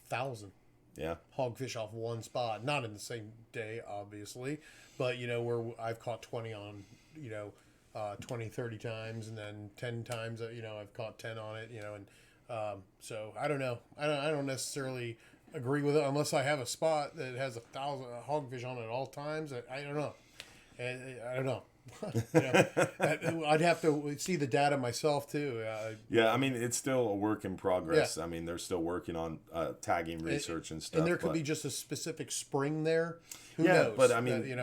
1,000 Yeah. hogfish off one spot, not in the same day, obviously, but where I've caught 20 on, 20, 30 times, and then 10 times, I've caught 10 on it, and so I don't know. I don't necessarily agree with it unless I have a spot that has 1,000 hogfish on it at all times. I don't know. I don't know. I'd have to see the data myself too. Yeah, I mean, it's still a work in progress. I mean, they're still working on tagging research and stuff. And there could be just a specific spring there. Who yeah, knows? but I mean,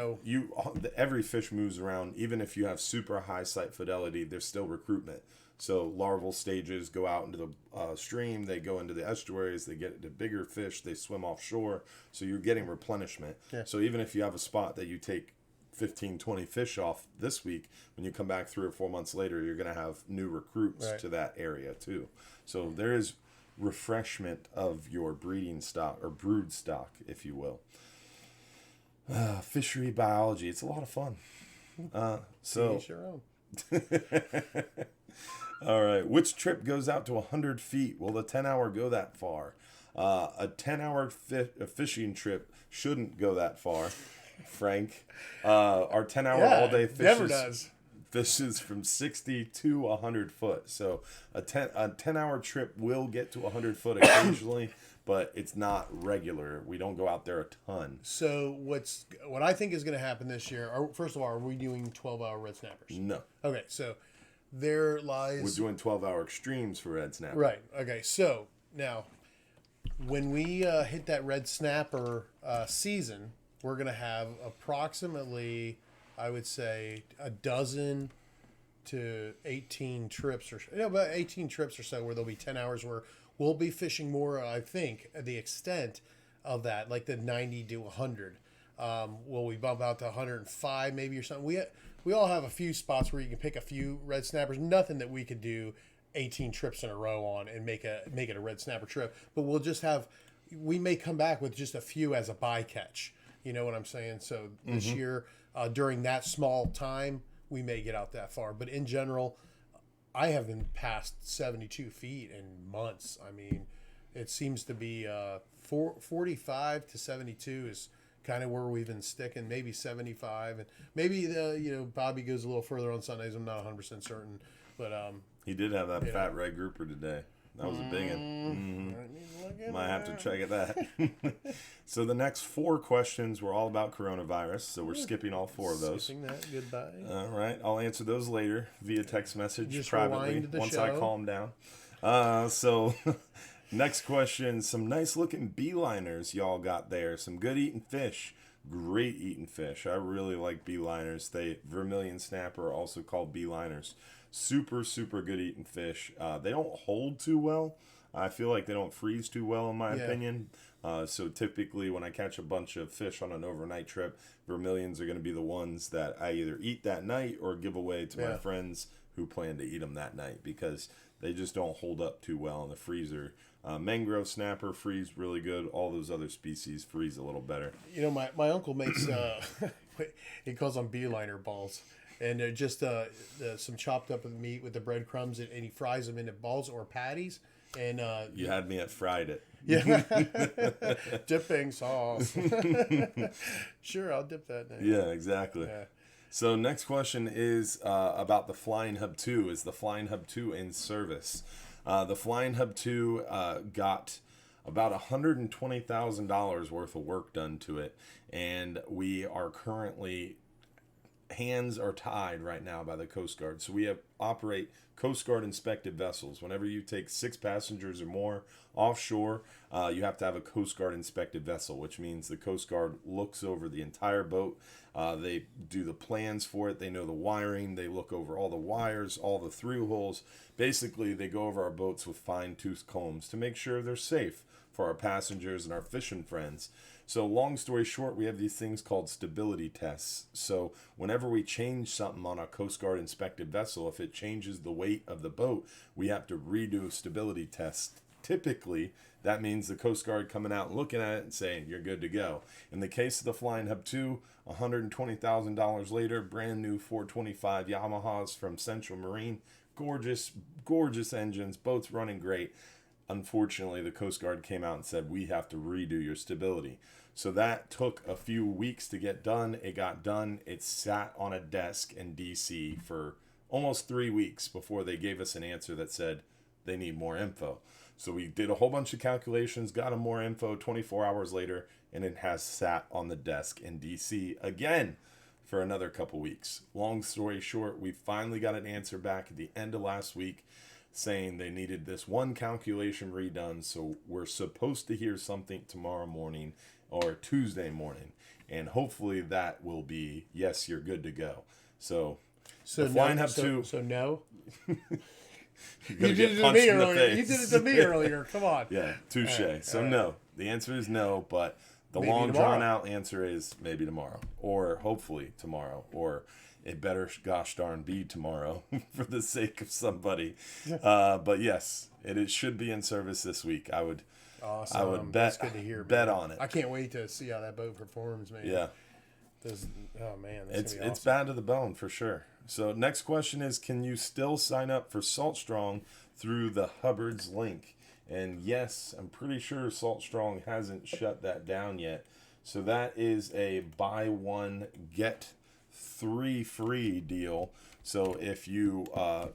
every fish moves around. Even if you have super high sight fidelity, there's still recruitment. So larval stages go out into the stream, they go into the estuaries, they get the bigger fish, they swim offshore. So you're getting replenishment. Yeah. So even if you have a spot that you take 15, 20 fish off this week, when you come back 3 or 4 months later, you're going to have new recruits to that area too. So there is refreshment of your breeding stock or brood stock, if you will. Fishery biology, it's a lot of fun. So Each your own. all right, which trip goes out to 100 feet? Will the 10-hour go that far? A 10-hour fishing trip shouldn't go that far, Frank. Our 10-hour all-day fishes from 60 to 100 foot. So a 10-hour trip will get to 100 foot occasionally, but it's not regular. We don't go out there a ton. So what I think is going to happen this year, first of all, are we doing 12-hour red snappers? No. Okay, so there lies... We're doing 12-hour extremes for red snapper. Right, okay, so now when we hit that red snapper season, we're going to have approximately, I would say, a dozen to 18 trips about 18 trips or so where there'll be 10 hours where we'll be fishing more, I think, at the extent of that, like the 90 to 100. Will we bump out to 105 maybe or something? We all have a few spots where you can pick a few red snappers. Nothing that we could do 18 trips in a row on and make it a red snapper trip. But we may come back with just a few as a bycatch. You know what I'm saying? So this year, during that small time, we may get out that far. But in general, I haven't passed 72 feet in months. I mean, it seems to be 45 to 72 is kind of where we've been sticking, maybe 75. And maybe, Bobby goes a little further on Sundays. I'm not 100% certain. But he did have that fat red grouper today. That was a big one. Might have to check at that. So the next 4 questions were all about coronavirus. So we're skipping all 4 of those. Skipping that. Goodbye. All right. I'll answer those later via text message Just privately once I calm down. So next question. Some nice looking beeliners y'all got there. Some good eating fish. Great eating fish. I really like beeliners. Vermilion snapper, also called beeliners. Super, super good eating fish. They don't hold too well. I feel like they don't freeze too well, in my opinion. So typically when I catch a bunch of fish on an overnight trip, vermilions are going to be the ones that I either eat that night or give away to my friends who plan to eat them that night because they just don't hold up too well in the freezer. Mangrove snapper freeze really good. All those other species freeze a little better. My uncle makes, he calls them beeliner balls. And they're just some chopped up meat with the breadcrumbs, and he fries them into balls or patties. And you had me at fried it. Yeah, dipping sauce. Sure, I'll dip that now. Yeah, exactly. Yeah. So next question is about the Flying Hub 2. Is the Flying Hub 2 in service? The Flying Hub 2 got about $120,000 worth of work done to it, and we are currently... hands are tied right now by the Coast Guard. So we operate Coast Guard inspected vessels. Whenever you take 6 passengers or more offshore, you have to have a Coast Guard inspected vessel, which means the Coast Guard looks over the entire boat. They do the plans for it. They know the wiring. They look over all the wires, all the through holes. Basically, they go over our boats with fine-tooth combs to make sure they're safe for our passengers and our fishing friends. So long story short, we have these things called stability tests. So whenever we change something on a Coast Guard inspected vessel, if it changes the weight of the boat, we have to redo stability tests typically that means the Coast Guard coming out and looking at it and saying, you're good to go. In the case of the Flying Hub 2, $120,000 later, brand new 425 Yamahas from Central Marine. Gorgeous, gorgeous engines, boats running great. Unfortunately, the Coast Guard came out and said, we have to redo your stability. So that took a few weeks to get done. It got done. It sat on a desk in D.C. for almost 3 weeks before they gave us an answer that said they need more info. So we did a whole bunch of calculations, got them more info 24 hours later, and it has sat on the desk in D.C. again for another couple weeks. Long story short, we finally got an answer back at the end of last week saying they needed this one calculation redone. So we're supposed to hear something tomorrow morning or Tuesday morning. And hopefully that will be, yes, you're good to go. So So Flying no, Hub 2. So no. You You did it to me earlier. You did it to me earlier. Come on. Yeah, touche. All right. No. The answer is no, but the Maybe long tomorrow. drawn out answer is maybe tomorrow, or hopefully tomorrow, or it better gosh darn be tomorrow for the sake of somebody. But yes, it should be in service this week. I would Awesome. I would That's bet good to hear, bet man. on it. I can't wait to see how that boat performs, man. Yeah. Oh man, It's that's gonna be it's awesome. bad to the bone for sure. So next question is, can you still sign up for Salt Strong through the Hubbard's link? And yes, I'm pretty sure Salt Strong hasn't shut that down yet. So that is a buy one get 3 free deal. So if you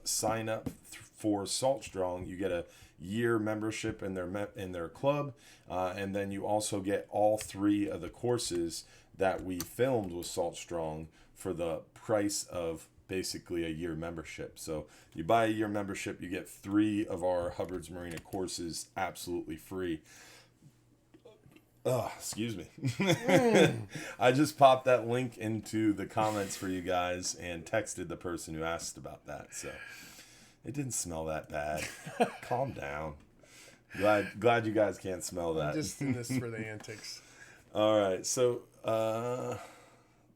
sign up for Salt Strong, you get a year membership in their club, and then you also get all 3 of the courses that we filmed with Salt Strong for the price of basically a year membership. So you buy a year membership, you get 3 of our Hubbard's Marina courses absolutely free. Oh, excuse me. I just popped that link into the comments for you guys and texted the person who asked about that. So it didn't smell that bad. Calm down. Glad you guys can't smell that. Just in this for the antics. All right. So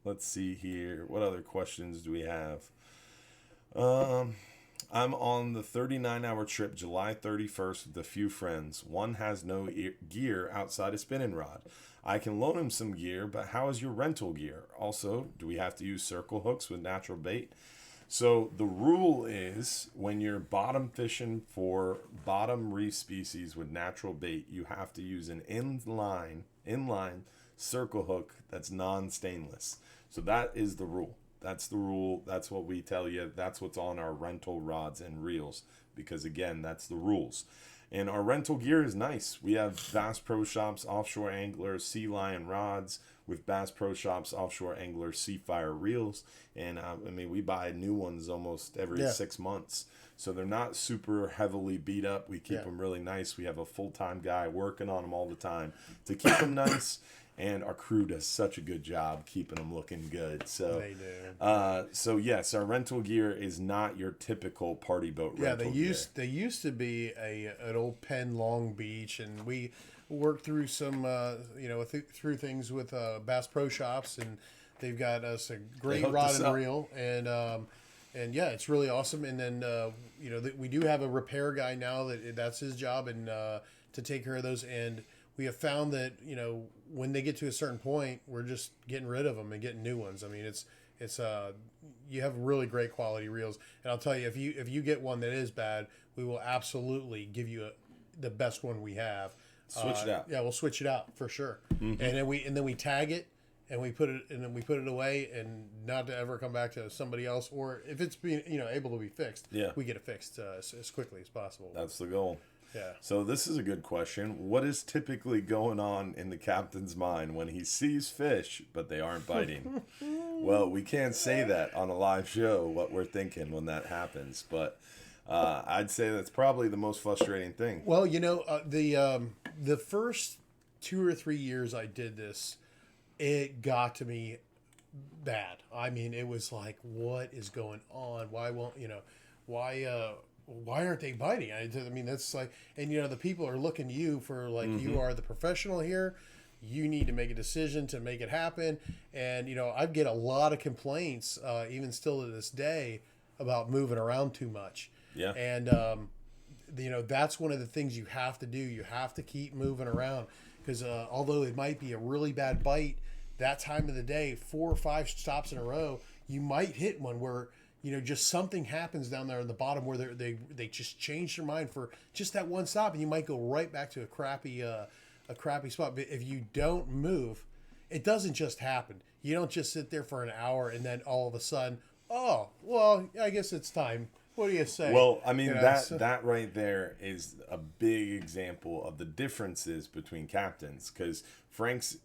let's see here. What other questions do we have? I'm on the 39-hour trip July 31st with a few friends. One has no gear outside a spinning rod. I can loan him some gear, but how is your rental gear? Also, do we have to use circle hooks with natural bait? So the rule is when you're bottom fishing for bottom reef species with natural bait, you have to use an inline circle hook that's non-stainless. So that is the rule. That's the rule. That's what we tell you. That's what's on our rental rods and reels, because again, that's the rules. And our rental gear is nice. We have Bass Pro Shops Offshore Angler Sea Lion rods with Bass Pro Shops Offshore Angler Sea Fire reels. And we buy new ones almost every 6 months. So they're not super heavily beat up. We keep them really nice. We have a full-time guy working on them all the time to keep them nice. And our crew does such a good job keeping them looking good. So They do. So yes, our rental gear is not your typical party boat rental gear. They used to be an old Penn Long Beach, and we worked through some through things with Bass Pro Shops, and they've got us a great hooked rod us and up. reel, and yeah, it's really awesome. And then we do have a repair guy now that's his job, and to take care of those. And we have found that when they get to a certain point, we're just getting rid of them and getting new ones. I mean, it's you have really great quality reels, and I'll tell you, if you get one that is bad, we will absolutely give you the best one we have. Switch it out. Yeah, we'll switch it out for sure. Mm-hmm. And then we tag it, and we put it away, and not to ever come back to somebody else. Or if it's being able to be fixed, we get it fixed as quickly as possible. That's the goal. Yeah. So this is a good question. What is typically going on in the captain's mind when he sees fish, but they aren't biting? Well, we can't say that on a live show, what we're thinking when that happens. But I'd say that's probably the most frustrating thing. Well, the first 2 or 3 years I did this, it got to me bad. I mean, it was like, what is going on? Why won't why aren't they biting? I mean, that's like, and the people are looking to you for like, you are the professional here. You need to make a decision to make it happen. And, I get a lot of complaints, even still to this day, about moving around too much. Yeah. And that's one of the things you have to do. You have to keep moving around because although it might be a really bad bite, that time of the day, 4 or 5 stops in a row, you might hit one where just something happens down there in the bottom where they just change their mind for just that one stop, and you might go right back to a crappy spot. But if you don't move, it doesn't just happen. You don't just sit there for an hour and then all of a sudden, oh well, I guess it's time. What do you say? Well, I mean, that right there is a big example of the differences between captains, because Frank's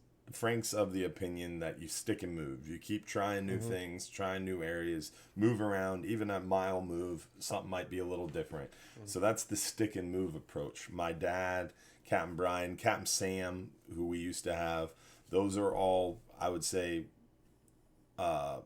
of the opinion that you stick and move. You keep trying new things, trying new areas, move around. Even a mile move, something might be a little different. So that's the stick and move approach. My dad, Captain Brian, Captain Sam, who we used to have, those are all, I would say, I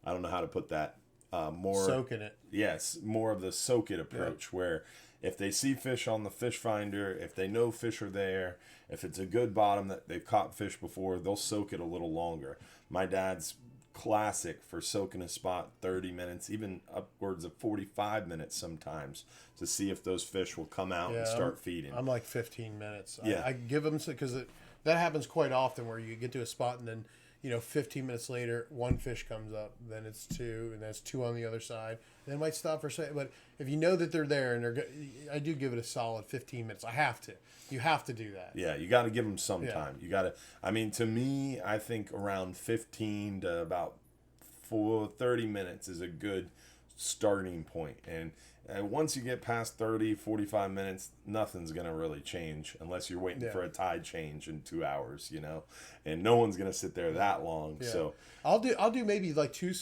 don't know how to put that. More soaking it. Yes, more of the soak it approach, where if they see fish on the fish finder, if they know fish are there, if it's a good bottom that they've caught fish before, they'll soak it a little longer. My dad's classic for soaking a spot 30 minutes, even upwards of 45 minutes sometimes, to see if those fish will come out and start feeding. I'm like 15 minutes. Yeah. I give them, because that happens quite often where you get to a spot and then 15 minutes later, one fish comes up, then it's 2, and that's 2 on the other side. And it might stop for a second, but if you know that they're there, and I do give it a solid 15 minutes. I have to. You have to do that. Yeah, you got to give them some time. You got to. I mean, to me, I think around 15 to about 30 minutes is a good starting point. And once you get past 30, 45 minutes, nothing's going to really change unless you're waiting for a tide change in 2 hours, and no one's going to sit there that long. Yeah. So I'll do maybe like two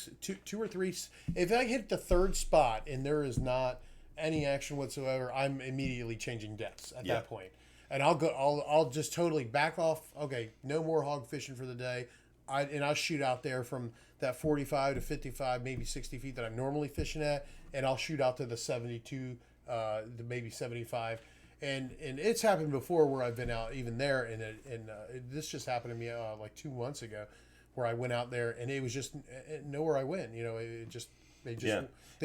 or three. If I hit the third spot and there is not any action whatsoever, I'm immediately changing depths at that point. And I'll just totally back off. Okay, no more hog fishing for the day. I'll shoot out there from that 45 to 55, maybe 60 feet that I'm normally fishing at, and I'll shoot out to the 72, maybe 75. And it's happened before where I've been out even there, and this just happened to me like 2 months ago, where I went out there and it was just nowhere I went. They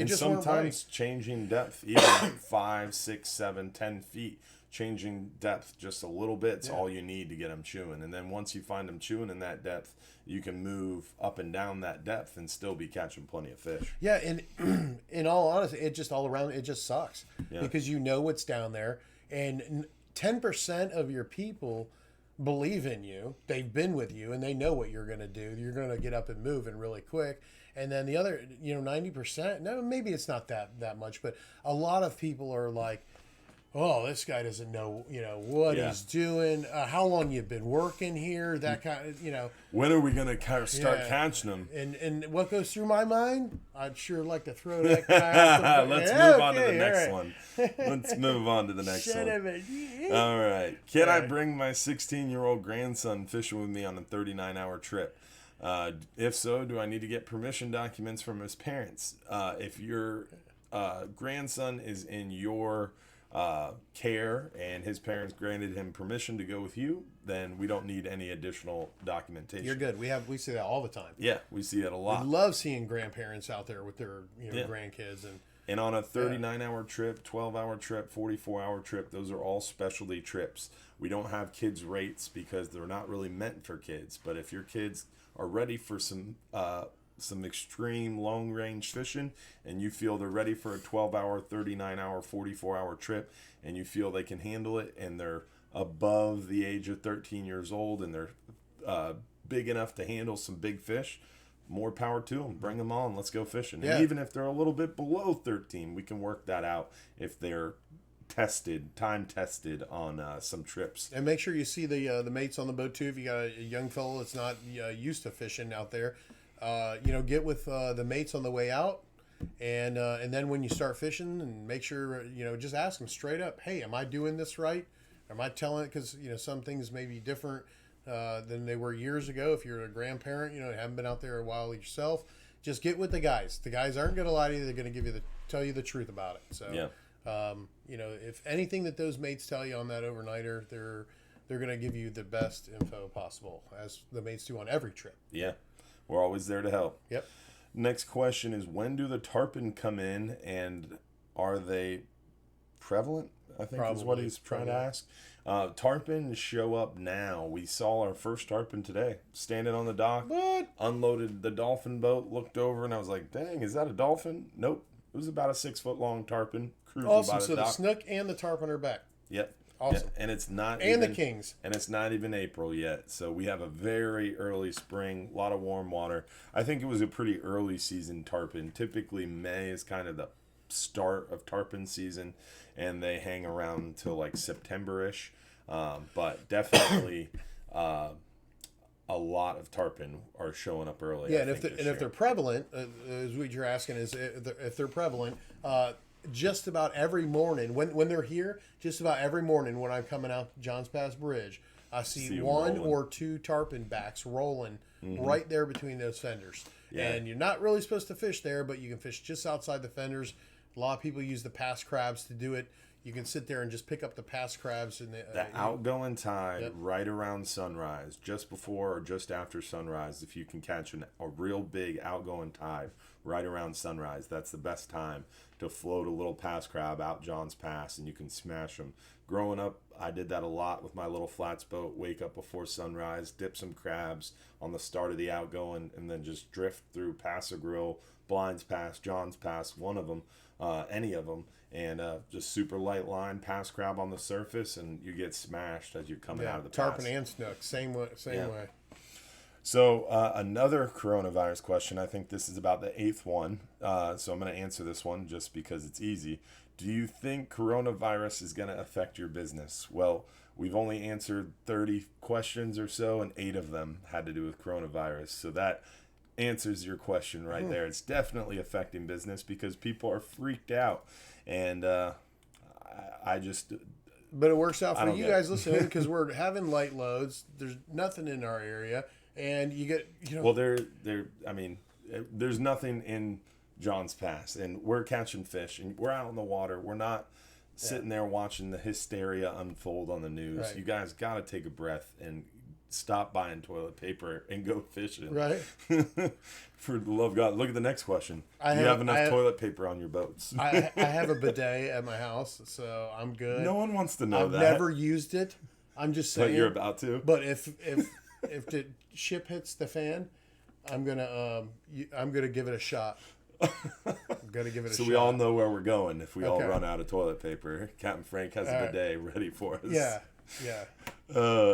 just sometimes changing depth, even 5, 6, 7, 10 feet. Changing depth just a little bit's all you need to get them chewing. And then once you find them chewing in that depth, you can move up and down that depth and still be catching plenty of fish. Yeah, and in all honesty, it just all around, it just sucks. Yeah. Because you know what's down there. And 10% of your people believe in you. They've been with you, and they know what you're going to do. You're going to get up and move and really quick. And then the other, 90%, no, maybe it's not that much, but a lot of people are like, oh, this guy doesn't know, what he's doing. How long you've been working here? That kind of, When are we gonna start catching them? And what goes through my mind? I'd sure like to throw that guy out. Let's move on to the next one. Let's move on to the next one. All right. Can I bring my 16-year-old grandson fishing with me on a 39-hour trip? If so, do I need to get permission documents from his parents? If your grandson is in your care and his parents granted him permission to go with you, then we don't need any additional documentation. You're good. We see that all the time. Yeah, we see that a lot. We love seeing grandparents out there with their grandkids. And on a 39-hour trip, 12-hour trip, 44-hour trip, those are all specialty trips. We don't have kids rates because they're not really meant for kids. But if your kids are ready for some extreme long-range fishing and you feel they're ready for a 12-hour, 39-hour, 44-hour trip, and you feel they can handle it, and they're above the age of 13 years old, and they're big enough to handle some big fish, more power to them. Bring them on. Let's go fishing. Yeah. And even if they're a little bit below 13, we can work that out if they're time tested on some trips. And make sure you see the mates on the boat too. If you got a young fellow that's not used to fishing out there, get with the mates on the way out, and then when you start fishing, and make sure just ask them straight up, hey, am I doing this right? Am I telling it? Because some things may be different than they were years ago. If you're a grandparent, haven't been out there a while yourself, just get with the guys. The guys aren't going to lie to you. They're going to tell you the truth about it. So yeah. If anything that those mates tell you on that overnighter, they're going to give you the best info possible, as the mates do on every trip. Yeah. We're always there to help. Yep. Next question is, when do the tarpon come in, and are they prevalent, I think is what Probably, he's trying to probably. ask. Tarpon show up now. We saw our first tarpon today, standing on the dock. What? Unloaded the dolphin boat, looked over, and I was like, dang, is that a dolphin? Nope. It was about a 6 foot long tarpon cruising Awesome. by the So the dock. snook and the tarpon are back. Yep. Awesome. Yeah. And it's not And even, the kings. and it's not even April yet. So we have a very early spring, a lot of warm water. I think it was a pretty early season tarpon. Typically May is kind of the start of tarpon season, and they hang around until like September-ish. But definitely a lot of tarpon are showing up early. Yeah, I and if think, if they're prevalent, is what you're asking is if they're prevalent, just about every morning when they're here, just about every morning when I'm coming out Johns Pass Bridge, I see 'em one rolling. or two tarpon backs rolling right there between those fenders. Yeah. And you're not really supposed to fish there, but you can fish just outside the fenders. A lot of people use the pass crabs to do it. You can sit there and just pick up the pass crabs and the outgoing tide Yep. right around sunrise, just before or just after sunrise. If you can catch a real big outgoing tide right around sunrise, that's the best time to float a little pass crab out John's Pass, and you can smash them. Growing up, I did that a lot with my little flats boat. Wake up before sunrise, dip some crabs on the start of the outgoing, and then just drift through Paso Grill, Blinds Pass, John's Pass, one of them, any of them, and just super light line, pass crab on the surface, and you get smashed as you're coming out of the tarpon pass. and snook, same way. Yeah. Way. So another coronavirus question. I think this is about the 8th one. So I'm going to answer this one just because it's easy. Do you think coronavirus is going to affect your business? Well, we've only answered 30 questions or so, and 8 of them had to do with coronavirus. So that answers your question right there. It's definitely affecting business because people are freaked out. And I just... But it works out I for don't you get it. guys listening because we're having light loads. There's nothing in our area, and you get Well, there's nothing in John's Pass, and we're catching fish, and we're out in the water. We're not sitting there watching the hysteria unfold on the news. Right. You guys got to take a breath and stop buying toilet paper and go fishing. right. For the love of God, look at the next question. I Do you have- have enough I have- toilet paper on your boats? I have a bidet at my house, so I'm good. No one wants to know I've that. never used it. I'm just But saying. you're about to. But if the ship hits the fan, I'm gonna give it a shot. I'm gonna give it a So shot. we all know where we're going if we all Okay. run out of toilet paper. Captain Frank has a All right. bidet ready for us. Yeah, yeah.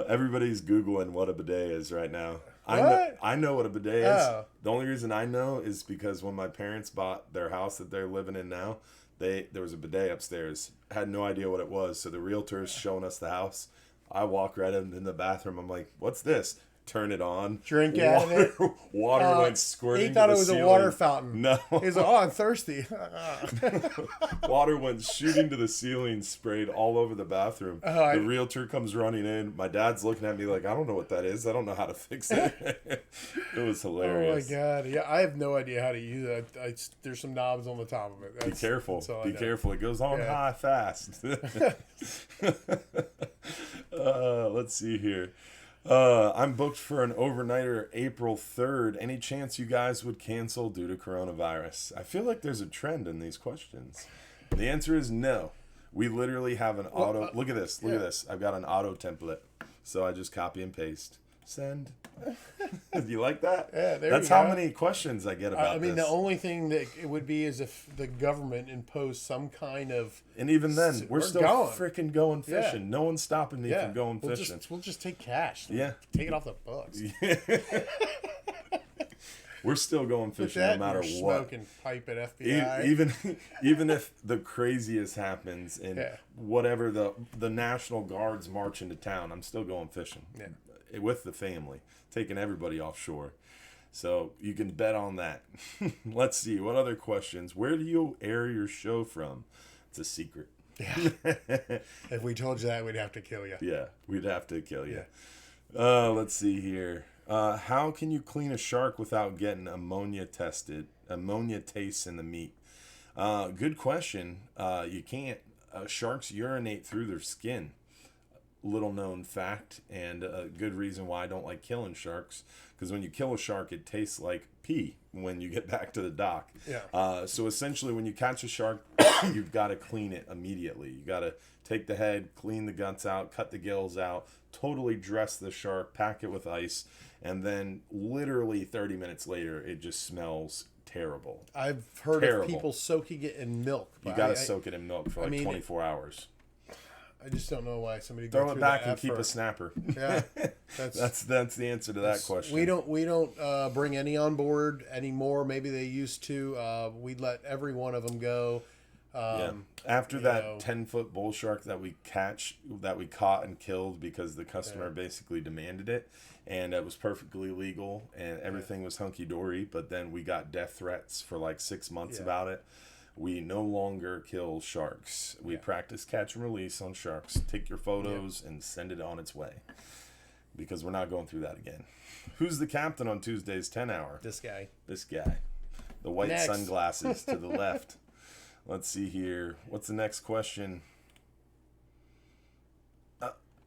Everybody's Googling what a bidet is right now. What? I know what a bidet is. Oh. The only reason I know is because when my parents bought their house that they're living in now, there was a bidet upstairs. Had no idea what it was. So the realtor's showing us the house. I walk right in the bathroom. I'm like, what's this? Turn it on. Drink out of it? Water went squirting. He thought to it the was ceiling. a water fountain. No. He's like, oh, I'm thirsty. Water went shooting to the ceiling, sprayed all over the bathroom. Oh, The realtor comes running in. My dad's looking at me like, I don't know what that is. I don't know how to fix it. It was Oh my hilarious. god! Yeah, I have no idea how to use it. There's some knobs on the top of it. Be careful. That's all I Be know. careful. It goes on Yeah. high fast. Let's see here. I'm booked for an overnighter April 3rd. Any chance you guys would cancel due to coronavirus? I feel like there's a trend in these questions. The answer is no. We literally have an auto. Look at this. Look at this. I've got an auto template. So I just copy and paste. Send. Do you like that? Yeah, there That's you how go. many questions I get about I mean, this. the only thing that it would be is if the government imposed some kind of And even then, we're We're still going. freaking going Yeah. fishing. No one's stopping me from going we'll fishing. we'll just take cash. Yeah. take it off the books. We're still going Put fishing that no matter in your what. smoking pipe at FBI. Even if the craziest happens and Yeah. whatever the National Guards march into town, I'm still going fishing with the family, taking everybody offshore. So you can bet on that. Let's see what other questions. Where do you air your show from? It's a secret. If we told you that, we'd have to kill you. Yeah, we'd have to kill you. Let's see here. How can you clean a shark without getting ammonia tested? Ammonia tastes in the meat. Good question. You can't. Sharks urinate through their skin. little known fact and a good reason why I don't like killing sharks, because when you kill a shark, it tastes like pee when you get back to the dock. Yeah. So essentially, when you catch a shark, you've got to clean it immediately. You got to take the head, clean the guts out, cut the gills out, totally dress the shark, pack it with ice, and then literally 30 minutes later, it just smells terrible. I've heard Terrible. of people soaking it in milk. You but got to soak it in milk for like I mean, 24 hours. I just don't know why somebody Throw go it through back that and keep a effort. snapper. Yeah, That's the answer to that question. We don't bring any on board anymore. Maybe they used to. We let every one of them go. Yeah. After that 10-foot bull shark that we caught and killed because the customer basically demanded it, and it was perfectly legal and everything was hunky dory. But then we got death threats for like 6 months about it. We no longer kill sharks. We practice catch and release on sharks. Take your photos and send it on its way, because we're not going through that again. Who's the captain on Tuesday's 10 hour? This guy. The white Next. sunglasses to the left. Let's see here. What's the next question?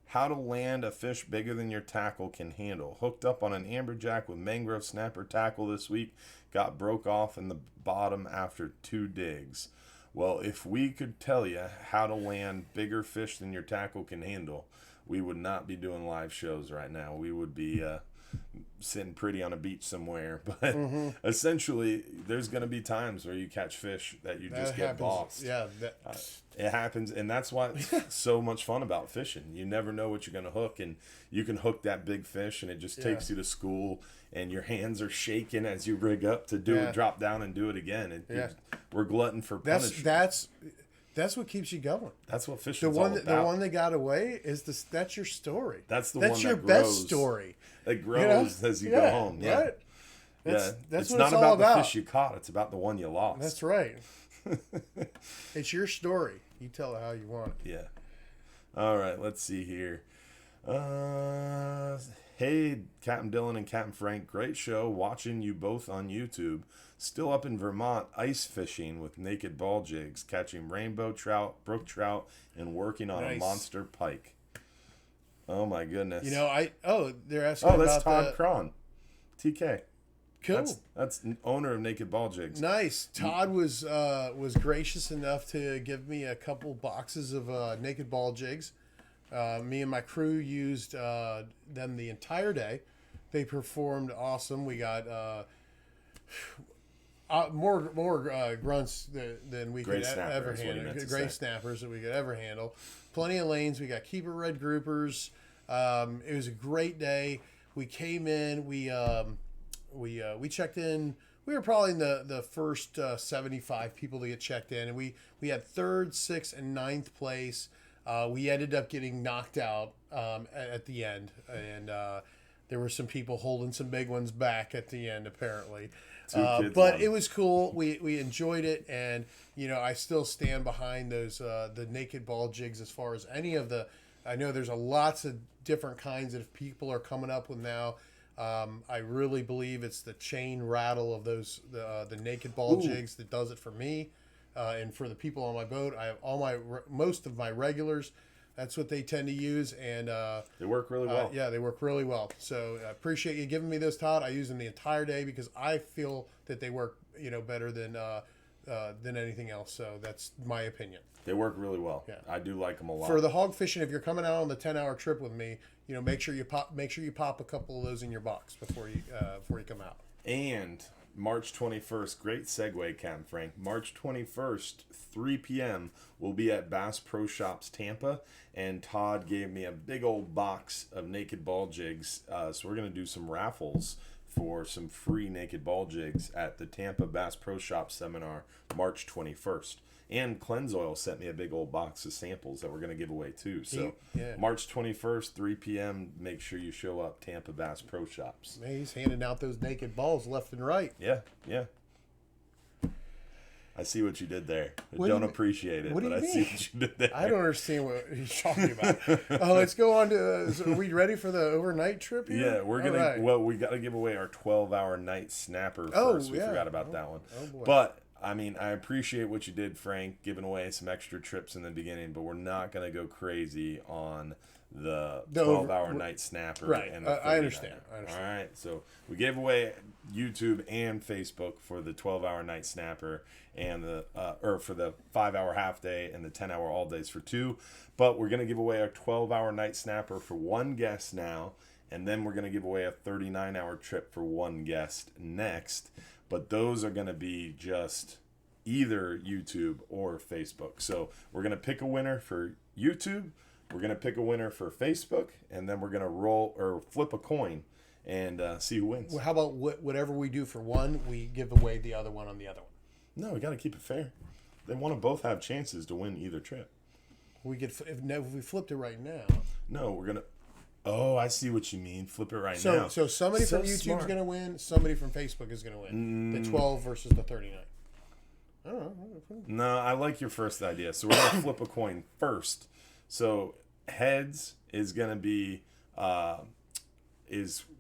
How to land a fish bigger than your tackle can handle. Hooked up on an amberjack with mangrove snapper tackle this week. Got broke off in the bottom after 2 digs. Well, if we could tell you how to land bigger fish than your tackle can handle, we would not be doing live shows right now. We would be sitting pretty on a beach somewhere. But essentially, there's going to be times where you catch fish that you just get lost. Yeah, it happens, and that's why it's so much fun about fishing. You never know what you're going to hook, and you can hook that big fish, and it just takes you to school, and your hands are shaking as you rig up to do it, drop down and do it again. We're glutton for punishment. That's what keeps you going. That's what fishing's The one all about. the one that got away is this. That's your story. That's your grows. best story. That grows as you go home. Yeah, right. That's it's what not it's all about the fish you caught. It's about the one you lost. That's right. It's your story. You tell it how you want it. Yeah. All right, let's see here. Hey, Captain Dylan and Captain Frank, great show. Watching you both on YouTube. Still up in Vermont, ice fishing with naked ball jigs, catching rainbow trout, brook trout, and working on a monster pike. Oh my goodness. They're asking about that's Todd Cron, TK. Cool. That's owner of Naked Ball Jigs. Nice. Todd was gracious enough to give me a couple boxes of naked ball jigs. Me and my crew used them the entire day. They performed awesome. We got more grunts than we could ever handle. Great snappers that we could ever handle. Plenty of lanes. We got keeper red groupers. It was a great day. We came in. We checked in. We were probably in the first 75 people to get checked in, and we had 3rd, 6th, and 9th place. We ended up getting knocked out at the end, and there were some people holding some big ones back at the end, apparently. But it was cool. We enjoyed it, and I still stand behind those the naked ball jigs as far as any of the. I know there's lots of different kinds that people are coming up with now. I really believe it's the chain rattle of those the naked ball jigs that does it for me, and for the people on my boat. I have most of my regulars. That's what they tend to use, and they work really well. Yeah, they work really well. So I appreciate you giving me those, Todd. I use them the entire day because I feel that they work, better than anything else. So that's my opinion. They work really well. Yeah. I do like them a lot. For the hog fishing, if you're coming out on the 10-hour trip with me, make sure you pop a couple of those in your box before you come out. And March 21st, great segue, Cam Frank. March 21st, 3 p.m. we'll be at Bass Pro Shops Tampa, and Todd gave me a big old box of naked ball jigs. So we're going to do some raffles for some free naked ball jigs at the Tampa Bass Pro Shops seminar March 21st. And Cleanse Oil sent me a big old box of samples that we're going to give away too. So March 21st, 3 p.m., make sure you show up, Tampa Bass Pro Shops. Man, he's handing out those naked balls left and right. Yeah. I see what you did there. I don't appreciate it, but I see what you did there. I don't understand what he's talking about. Let's go on to. Are we ready for the overnight trip here? Yeah, we're gonna. Right. Well, we got to give away our 12-hour night snapper first. We forgot about that one. Oh boy. But I mean, I appreciate what you did, Frank, giving away some extra trips in the beginning. But we're not gonna go crazy on the The 12-hour night snapper. Right. And the I understand. 39er. All right. So we gave away YouTube and Facebook for the 12-hour night snapper and the for the 5-hour half day and the 10-hour all days for 2. But we're going to give away our 12-hour night snapper for 1 guest now. And then we're going to give away a 39-hour trip for 1 guest next. But those are going to be just either YouTube or Facebook. So we're going to pick a winner for YouTube. We're going to pick a winner for Facebook. And then we're going to roll or flip a coin and see who wins. Well, how about whatever we do for one, we give away the other one on the other one? No, we got to keep it fair. They want to both have chances to win either trip. We could if we flipped it right now. No, we're going to... Oh, I see what you mean. Flip it right So, now. so somebody So from YouTube's smart. going to win. Somebody from Facebook is going to win. The 12 versus the 39. I don't know. No, I like your first idea. So we're going to flip a coin first. So heads is going to be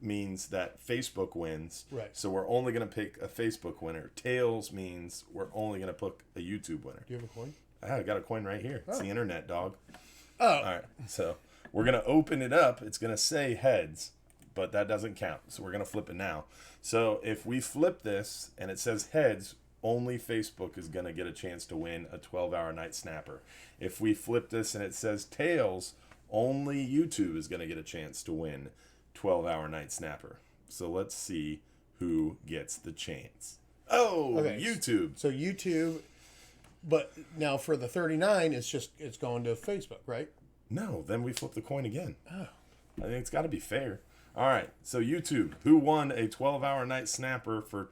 means that Facebook wins. Right. So we're only going to pick a Facebook winner. Tails means we're only going to pick a YouTube winner. Do you have a coin? I got a coin right here. It's the internet, dog. Oh. All right. So we're going to open it up. It's going to say heads, but that doesn't count. So we're going to flip it now. So if we flip this and it says heads, only Facebook is going to get a chance to win a 12-hour night snapper. If we flip this and it says tails, only YouTube is going to get a chance to win 12-hour night snapper. So let's see who gets the chance. Oh, Okay. YouTube. So YouTube, but now for the 39, it's going to Facebook, right? No, then we flip the coin again. Oh. I think it's got to be fair. All right, so YouTube, who won a 12-hour night snapper for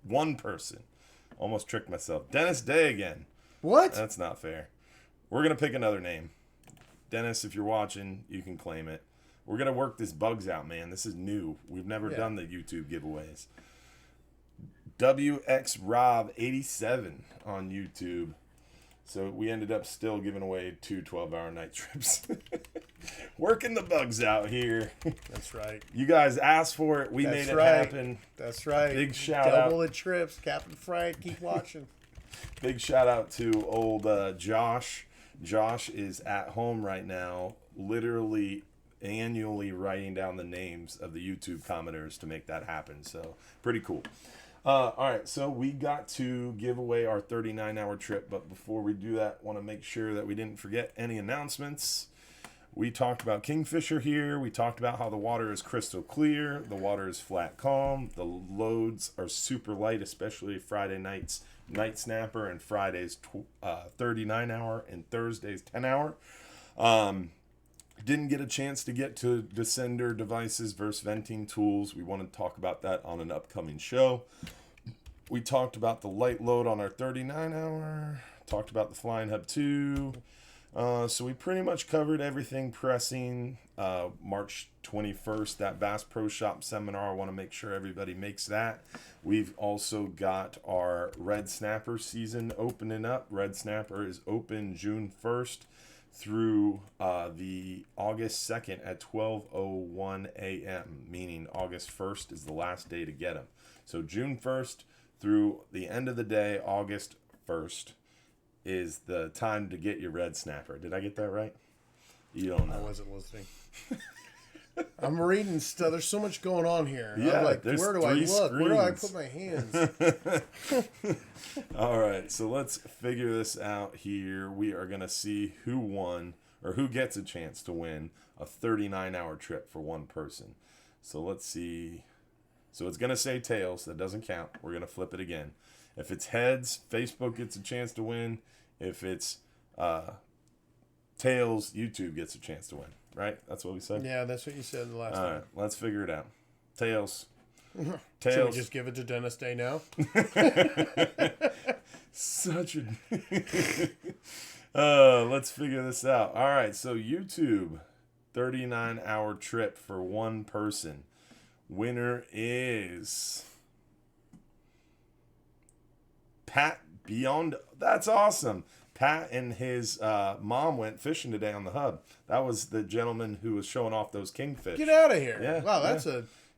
1 person? Almost tricked myself. Dennis Day again. What? That's not fair. We're going to pick another name. Dennis, if you're watching, you can claim it. We're going to work this bugs out, man. This is new. We've never done the YouTube giveaways. WX Rob 87 on YouTube. So we ended up still giving away 2 12-hour night trips. Working the bugs out here. That's right. You guys asked for it. We made it happen. That's right. Big shout out. Double the trips. Captain Frank, keep watching. Big shout out to old Josh. Josh is at home right now, literally annually writing down the names of the YouTube commenters to make that happen. So pretty cool. All right, so we got to give away our 39-hour trip, but before we do that, want to make sure that we didn't forget any announcements. We talked about Kingfisher here. We talked about how the water is crystal clear. The water is flat calm. The loads are super light, especially Friday night's night snapper and Friday's 39-hour and Thursday's 10-hour. Didn't get a chance to get to descender devices versus venting tools. We want to talk about that on an upcoming show. We talked about the light load on our 39-hour. Talked about the Flying Hub 2. So we pretty much covered everything pressing. March 21st, that Bass Pro Shop seminar. I want to make sure everybody makes that. We've also got our Red Snapper season opening up. Red Snapper is open June 1st through the August 2nd at 12:01 a.m., meaning August 1st is the last day to get them. So June 1st through the end of the day, August 1st, is the time to get your red snapper. Did I get that right? You don't know. I wasn't listening. I'm reading stuff. There's so much going on here. Yeah, I'm like, there's where do I look? screens. Where do I put my hands? All right, so let's figure this out here. We are going to see who won or who gets a chance to win a 39-hour trip for 1 person. So let's see. So it's going to say tails. That doesn't count. We're going to flip it again. If it's heads, Facebook gets a chance to win. If it's tails, YouTube gets a chance to win. Right? That's what we said? Yeah, that's what you said the last All time. right, let's figure it out. Tails. Should Tails. we just give it to Dennis Day now? Such a... let's figure this out. All right, so YouTube, 39-hour trip for 1 person. Winner is Pat Beyond. That's awesome. Pat and his mom went fishing today on the Hub. That was the gentleman who was showing off those kingfish. Get out of here. Yeah, Wow, that's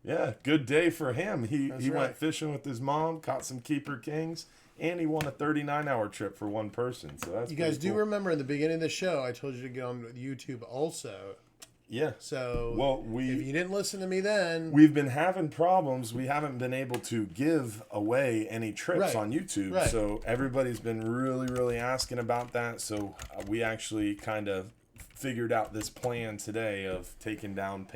yeah, good day for him. He That's went right. fishing with his mom, caught some keeper kings, and he won a 39-hour trip for 1 person. So that's You guys pretty do cool. remember in the beginning of the show, I told you to get on YouTube also Yeah. So Well, if you didn't listen to me then, we've been having problems. We haven't been able to give away any trips Right. on YouTube. Right. So everybody's been really, really asking about that. So we actually kind of figured out this plan today of taking down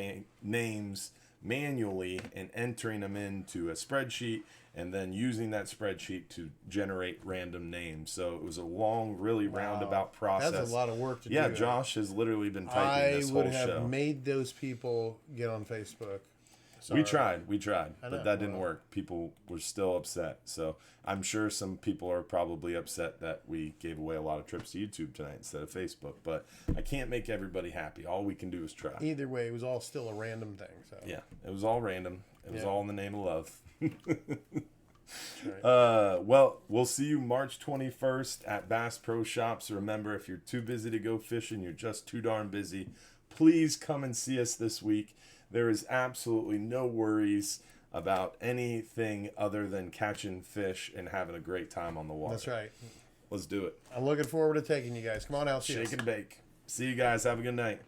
names manually and entering them into a spreadsheet and then using that spreadsheet to generate random names. So it was a long, really roundabout process. that's a lot of work to do. Yeah, Josh has literally been typing this whole show. I would have made those people get on Facebook. We tried, but know. that didn't work. People were still upset. So I'm sure some people are probably upset that we gave away a lot of trips to YouTube tonight instead of Facebook. But I can't make everybody happy. All we can do is try. Either way, it was all still a random thing. So Yeah, it was all random. It was all in the name of love. right. Well, we'll see you March 21st at Bass Pro Shops. Remember, if you're too busy to go fishing, you're just too darn busy, please come and see us this week. There is absolutely no worries about anything other than catching fish and having a great time on the water. That's right. Let's do it. I'm looking forward to taking you guys. Come on out. Shake and bake. See you guys. Have a good night.